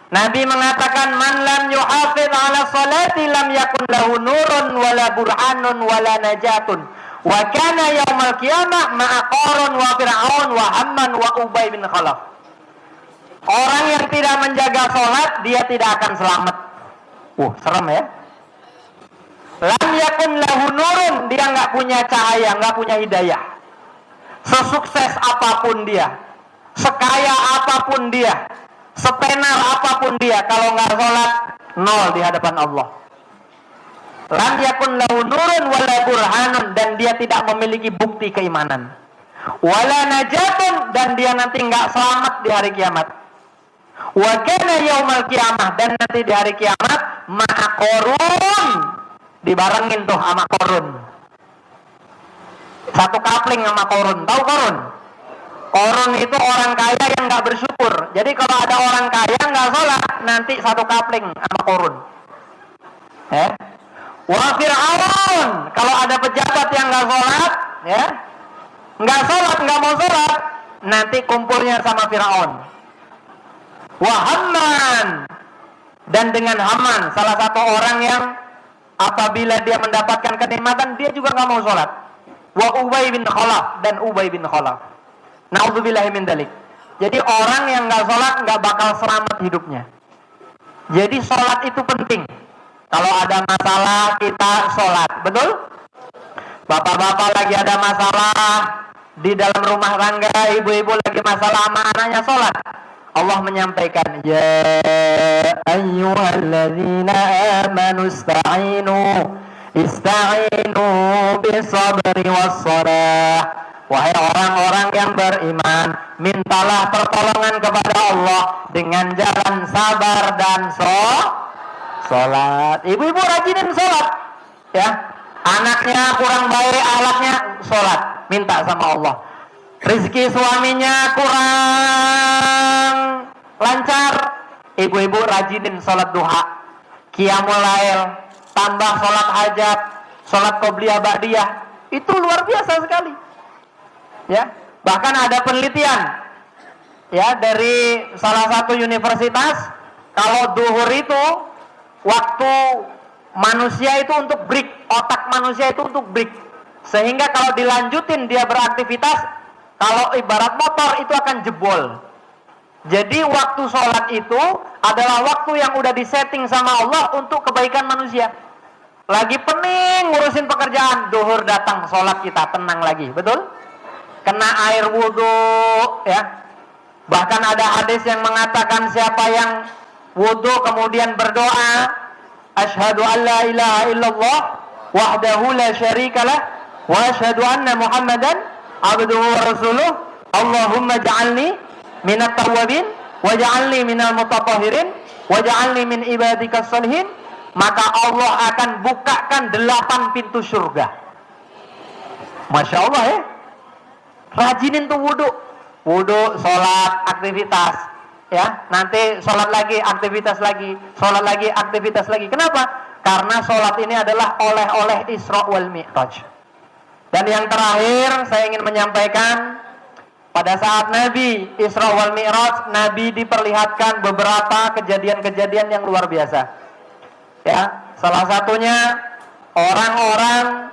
S2: Nabi mengatakan, man lam yuhafidh ala salati lam yakun lahu nurun wala burhanun wala najatun wa kana yaumal qiyamah ma'a qarun wa fir'aun wa hamman wa ubay bin khalaf. Orang yang tidak menjaga sholat, dia tidak akan selamat. Serem ya. Lam yakun lahu nurun, dia nggak punya cahaya, nggak punya hidayah. Sesukses apapun dia, sekaya apapun dia, setenar apapun dia, kalau nggak sholat, nol di hadapan Allah. Lam yakun lahu nurun wala burhanun, dan dia tidak memiliki bukti keimanan. Wala najatun, dan dia nanti nggak selamat di hari kiamat. Wa kana yaumal qiyamah, dan nanti di hari kiamat ma'a qarun, dibarengin tuh sama Qarun. Satu kapling sama Qarun. Tahu Qarun? Qarun itu orang kaya yang nggak bersyukur.
S5: Jadi kalau ada orang kaya nggak sholat, nanti satu kapling sama korun. Wa Fir'aun, kalau ada pejabat yang nggak sholat, ya, nggak sholat, nggak mau sholat, nanti kumpulnya sama Fir'aun. Wa Haman, dan dengan Haman, salah satu orang yang apabila dia mendapatkan kenikmatan, dia juga nggak mau sholat. Wa Ubay bin Khalaf, dan Ubay bin Khalaf. Na'udzubillahi min dzalik. Jadi orang yang nggak sholat nggak bakal selamat hidupnya. Jadi sholat itu penting. Kalau ada masalah kita sholat, betul? Bapak-bapak lagi ada masalah di dalam rumah tangga, ibu-ibu lagi masalah sama anaknya, sholat. Allah menyampaikan, ya ayyuhalladzina amanu ista'inu bisabri wassalah. Wahai orang-orang yang beriman, mintalah pertolongan kepada Allah dengan jalan sabar dan sholat. Ibu-ibu rajinin sholat, ya. Anaknya kurang baik akhlaknya, sholat, minta sama Allah. Rezeki suaminya kurang lancar, ibu-ibu rajinin sholat duha, qiyamul lail, tambah sholat hajat, sholat qobliyah ba'diyah. Itu luar biasa sekali. Ya, bahkan ada penelitian ya dari salah satu universitas, kalau duhur itu waktu manusia itu untuk break, otak manusia itu untuk break, sehingga kalau dilanjutin dia beraktivitas, kalau ibarat motor itu akan jebol. Jadi waktu sholat itu adalah waktu yang udah disetting sama Allah untuk kebaikan manusia. Lagi pening ngurusin pekerjaan, duhur datang, sholat kita tenang lagi, betul? Kena air wudhu, ya. Bahkan ada hadis yang mengatakan siapa yang wudhu kemudian berdoa, asyhadu an la ilaha illallah wahdahu la syarikalah wa asyhadu anna Muhammadan abduhu wa rasuluh, Allahumma ja'alni minat tawwabin wa ja'alni minal mutatahhirin wa ja'alni min ibadikas salihin, maka Allah akan bukakan 8 pintu surga. Masya Allah, ya. Rajinin tuh wudhu, sholat, aktivitas, ya. Nanti sholat lagi, aktivitas lagi, sholat lagi, aktivitas lagi. Kenapa? Karena sholat ini adalah oleh-oleh Isra wal Mi'raj. Dan yang terakhir saya ingin menyampaikan, pada saat Nabi Isra wal Mi'raj, Nabi diperlihatkan beberapa kejadian-kejadian yang luar biasa. Ya, salah satunya orang-orang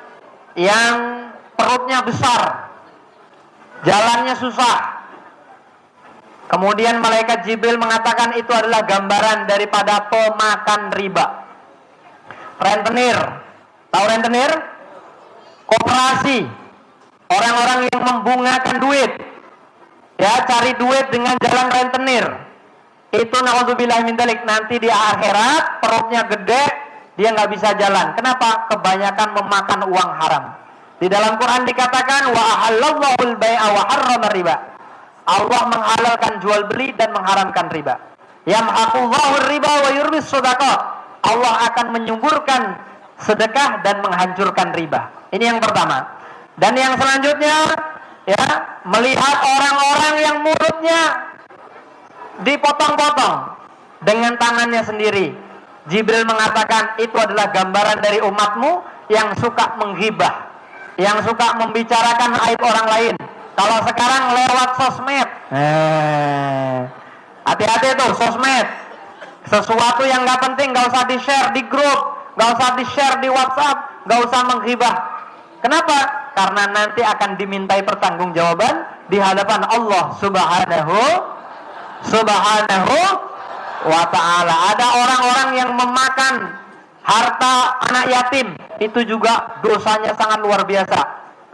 S5: yang perutnya besar, jalannya susah. Kemudian malaikat Jibril mengatakan itu adalah gambaran daripada pemakan riba. Rentenir, tahu rentenir? Koperasi, orang-orang yang membungakan duit, ya, cari duit dengan jalan rentenir. Itu na'udzubillah min dzalik, nanti di akhirat perutnya gede, dia nggak bisa jalan. Kenapa? Kebanyakan memakan uang haram. Di dalam Quran dikatakan wa ahallallahu al-bai'a wa harrama riba. Allah menghalalkan jual beli dan mengharamkan riba. Yamhaqullahu riba wa yurbis shadaqah. Allah akan menyuburkan sedekah dan menghancurkan riba. Ini yang pertama. Dan yang selanjutnya, ya, melihat orang-orang yang mulutnya dipotong-potong dengan tangannya sendiri. Jibril mengatakan itu adalah gambaran dari umatmu yang suka menghibah, yang suka membicarakan aib orang lain. Kalau sekarang lewat sosmed, hati-hati tuh sosmed. Sesuatu yang gak penting gak usah di-share di grup, gak usah di-share di WhatsApp, gak usah menghibah. Kenapa? Karena nanti akan dimintai pertanggungjawaban di hadapan Allah Subhanahu wa ta'ala. Ada orang-orang yang memakan harta anak yatim, itu juga dosanya sangat luar biasa,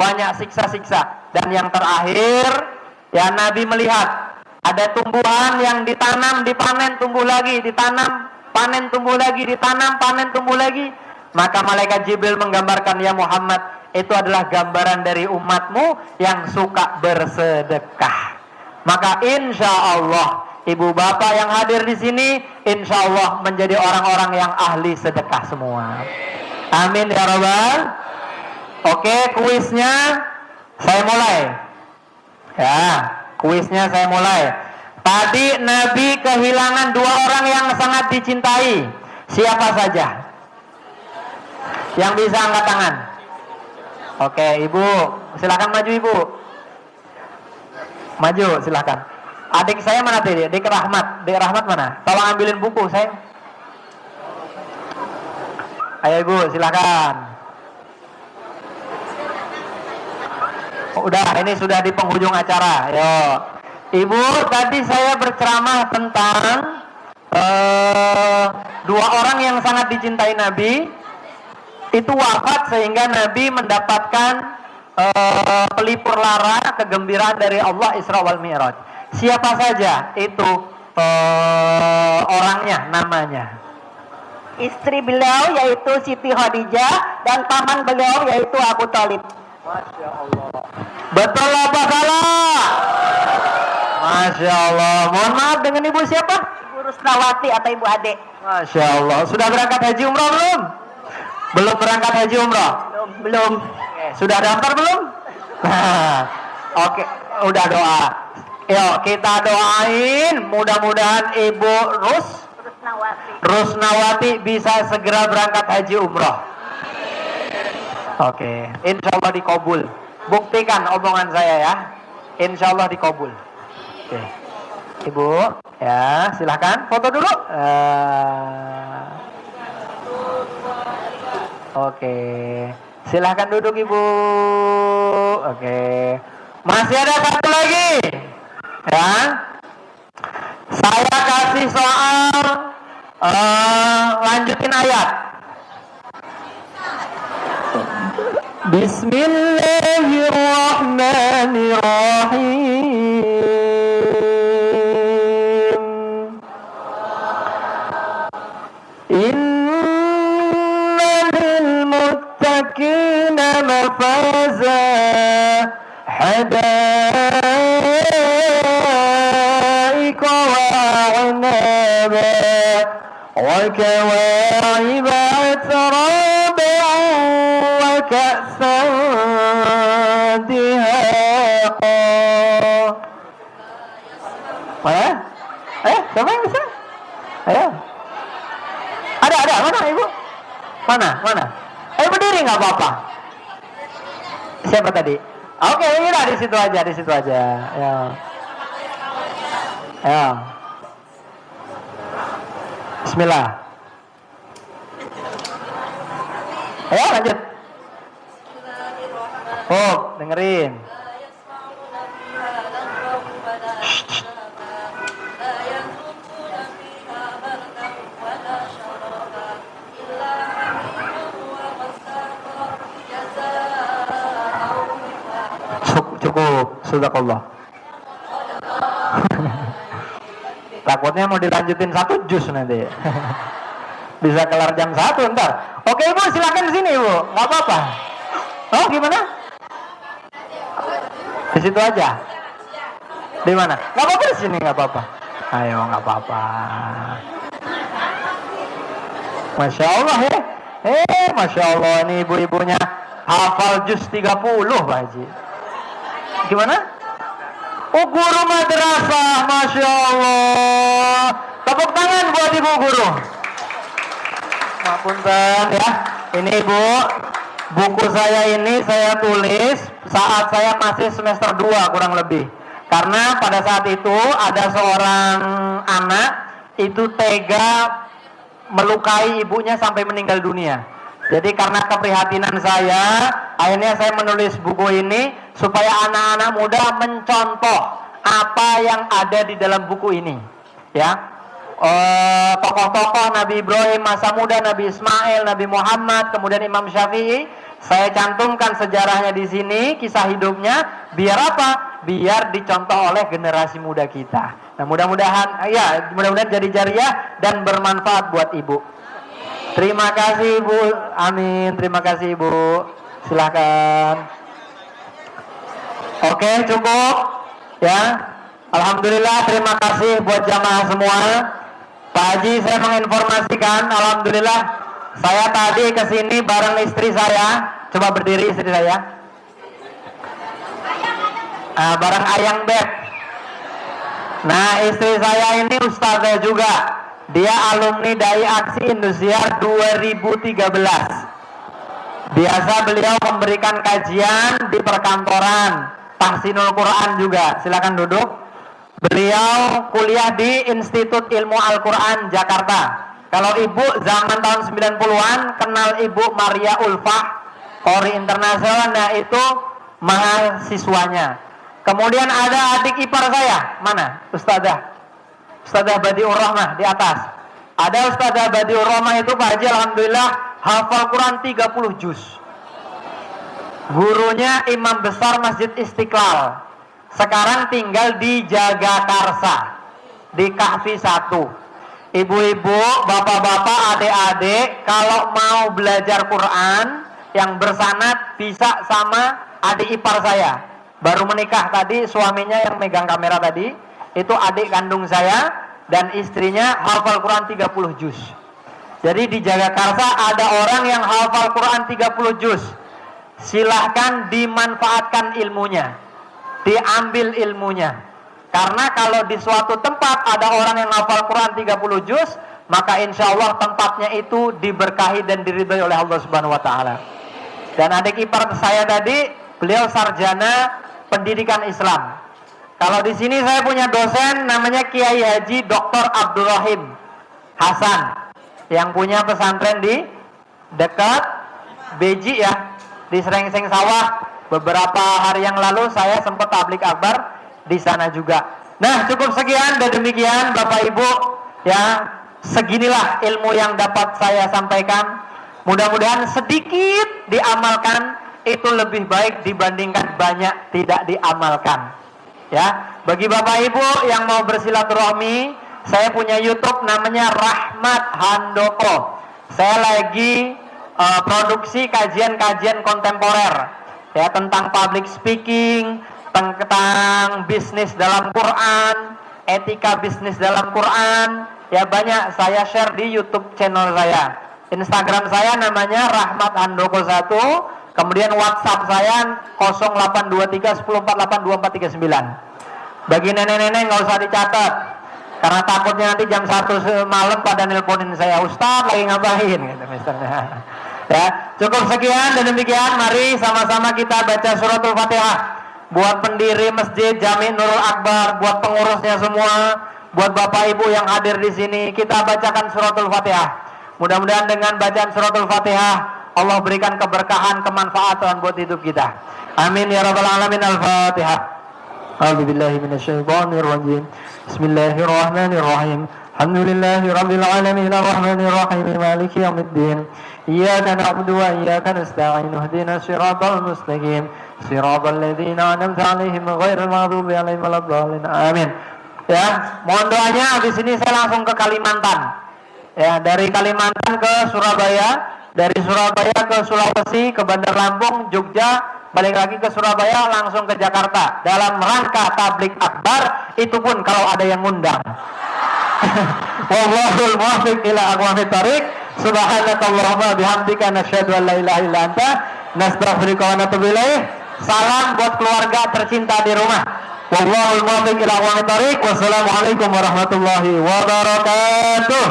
S5: banyak siksa-siksa. Dan yang terakhir, ya, Nabi melihat ada tumbuhan yang ditanam, dipanen, tumbuh lagi, ditanam, panen, tumbuh lagi, ditanam, panen, tumbuh lagi. Maka malaikat Jibril menggambarkan, ya Muhammad, itu adalah gambaran dari umatmu yang suka bersedekah. Maka insya Allah ibu bapak yang hadir di sini, insya Allah menjadi orang-orang yang ahli sedekah semua. Amin ya Rabbal. Oke, kuisnya saya mulai. Ya, kuisnya saya mulai. Tadi Nabi kehilangan dua orang yang sangat dicintai. Siapa saja? Yang bisa angkat tangan. Oke, Ibu. Silakan maju, Ibu. Maju, silakan. Adik saya mana tadi? Adik Rahmat. Adik Rahmat mana? Tolong ambilin buku saya. Ayo Ibu, silakan. Udah, ini sudah di penghujung acara. Yo. Ibu, tadi saya berceramah tentang dua orang yang sangat dicintai Nabi. Itu wafat sehingga Nabi mendapatkan pelipur lara kegembiraan dari Allah Isra wal Mi'raj. Siapa saja itu orangnya, namanya?
S6: Istri beliau yaitu Siti Khadijah dan paman beliau yaitu Abu Thalib.
S5: Masya Allah. Betul apa salah? Masya Allah. Mohon maaf, dengan ibu siapa?
S6: Ibu Rusnawati atau Ibu Ade?
S5: Masya Allah. Sudah berangkat haji umrah belum? Belum berangkat haji umrah?
S6: Belum.
S5: Oke. Sudah daftar belum? Oke, udah doa. Yuk kita doain mudah-mudahan Ibu Rusnawati bisa segera berangkat haji umrah. Oke, insya Allah dikabul. Buktikan omongan saya ya. Insya Allah dikabul. Oke. Ibu, ya silahkan foto dulu. Oke, silahkan duduk Ibu. Oke, masih ada satu lagi. Ya, saya kasih soal. Lanjutin ayat. Bismillahirrahmanirrahim. Inna lil muttaqina mafaza hadaika wa a'naba wa kawa'iba atraba wa ka'san dihaqa. Mana? Siapa yang bisa? Ayo. Ada, mana Ibu? Mana? Berdiri nggak apa-apa. Siapa tadi? Oke, udah di situ aja. Ya. Bismillah. Ayo lanjut. Oh, dengerin. Cukup, Subhanallah. Takutnya mau dilanjutin satu juz nanti. Bisa kelar jam 1 ntar. Oke Ibu, silakan di sini Ibu, nggak apa-apa. Oh gimana? Di situ aja. Di mana? Nggak apa-apa di sini, nggak apa-apa. Ayo, nggak apa-apa. Masya Allah ya. Masya Allah, ini ibu-ibunya hafal juz 30 Pak Haji. Gimana? Oh guru madrasah, Masya Allah. Tepuk tangan buat ibu guru. Mapunten ya. Ini Ibu, buku saya ini saya tulis saat saya masih semester 2 kurang lebih. Karena pada saat itu ada seorang anak itu tega melukai ibunya sampai meninggal dunia. Jadi karena keprihatinan saya, akhirnya saya menulis buku ini supaya anak-anak muda mencontoh apa yang ada di dalam buku ini. Ya, tokoh-tokoh Nabi Ibrahim masa muda, Nabi Ismail, Nabi Muhammad, kemudian Imam Syafi'i. Saya cantumkan sejarahnya di sini, kisah hidupnya. Biar apa? Biar dicontoh oleh generasi muda kita. Nah, mudah-mudahan jadi jariah dan bermanfaat buat ibu. Terima kasih Ibu. Amin. Terima kasih Ibu. Silakan. Oke, cukup. Ya. Alhamdulillah, terima kasih buat jamaah semua. Pak Haji, saya menginformasikan, alhamdulillah, saya tadi kesini bareng istri saya. Coba berdiri istri saya. Bareng Ayang Beb. Nah, istri saya ini ustazah juga. Dia alumni dari Aksi Indosiar 2013. Biasa beliau memberikan kajian di perkantoran, tahsinul Quran juga. Silakan duduk. Beliau kuliah di Institut Ilmu Al-Quran Jakarta. Kalau ibu zaman tahun 90-an kenal ibu Maria Ulfah, Qori Internasional, nah itu mahasiswanya. Kemudian ada adik ipar saya, mana? Ustazah Badiur Rahmah di atas. Ada Ustazah Badiur Rahmah itu Pak Haji, alhamdulillah hafal Quran 30 juz. Gurunya imam besar Masjid Istiqlal. Sekarang tinggal di Jagakarsa, di Kahfi 1. Ibu-ibu, bapak-bapak, adik-adik, kalau mau belajar Quran yang bersanad bisa sama adik ipar saya. Baru menikah tadi, suaminya yang megang kamera tadi, itu adik kandung saya, dan istrinya hafal Quran 30 juz. Jadi di Jagakarsa ada orang yang hafal Quran 30 juz. Silahkan dimanfaatkan ilmunya, diambil ilmunya. Karena kalau di suatu tempat ada orang yang hafal Quran 30 juz, maka insya Allah tempatnya itu diberkahi dan diridhai oleh Allah Subhanahu wa Ta'ala. Dan adik ipar saya tadi, beliau sarjana pendidikan Islam. Kalau di sini saya punya dosen namanya Kiai Haji Dr. Abdul Rahim Hasan, yang punya pesantren di dekat Beji ya, di Serengseng Sawah. Beberapa hari yang lalu saya sempat tablik akbar di sana juga. Nah, cukup sekian dan demikian Bapak Ibu ya, seginilah ilmu yang dapat saya sampaikan. Mudah-mudahan sedikit diamalkan itu lebih baik dibandingkan banyak tidak diamalkan. Ya, bagi Bapak Ibu yang mau bersilaturahmi, saya punya YouTube namanya Rahmat Handoko. Saya lagi produksi kajian-kajian kontemporer ya, tentang public speaking, tentang bisnis dalam Quran, etika bisnis dalam Quran, ya banyak saya share di YouTube channel saya. Instagram saya namanya Rahmat Handoko 1, kemudian WhatsApp saya 0823 1048 2439. Bagi nenek-nenek nggak usah dicatat, karena takutnya nanti jam 1 malam pada nelponin saya, Ustaz lagi ngapain gitu misalnya. Ya, cukup sekian dan demikian, mari sama-sama kita baca suratul Fatihah. Buat pendiri Masjid Jami Nurul Akbar, buat pengurusnya semua, buat Bapak Ibu yang hadir di sini, kita bacakan suratul Fatihah. Mudah-mudahan dengan bacaan suratul Fatihah Allah berikan keberkahan, kemanfaatan buat hidup kita. Amin ya rabbal alamin. Al-Fatihah. A'udzubillahi minasyaitonir rajim. Bismillahirrahmanirrahim. Alhamdulillahi rabbil alamin arrahmanir rahim maliki yaumiddin. Iyyaka na'budu wa iyyaka nasta'in. Ihdinas siratal mustaqim. Siratal ladzina an'amta 'alaihim ghairil maghdubi 'alaihim waladdallin. Amin. Ya, mohon doanya. Habis ini saya langsung ke Kalimantan. Ya, dari Kalimantan ke Surabaya, dari Surabaya ke Sulawesi, ke Bandar Lampung, Jogja, balik lagi ke Surabaya, langsung ke Jakarta dalam rangka tablik akbar, itu pun kalau ada yang ngundang. Wallahul muwaffiq ila aqwamit thariq. Subhanakallahumma bihamdika nasyhadu an la ilaha illa anta nastaghfiruka wa natubu ilaik. Salam buat keluarga tercinta di rumah. Wallahul muwaffiq ila aqwamit thariq. Wassalamualaikum warahmatullahi wabarakatuh.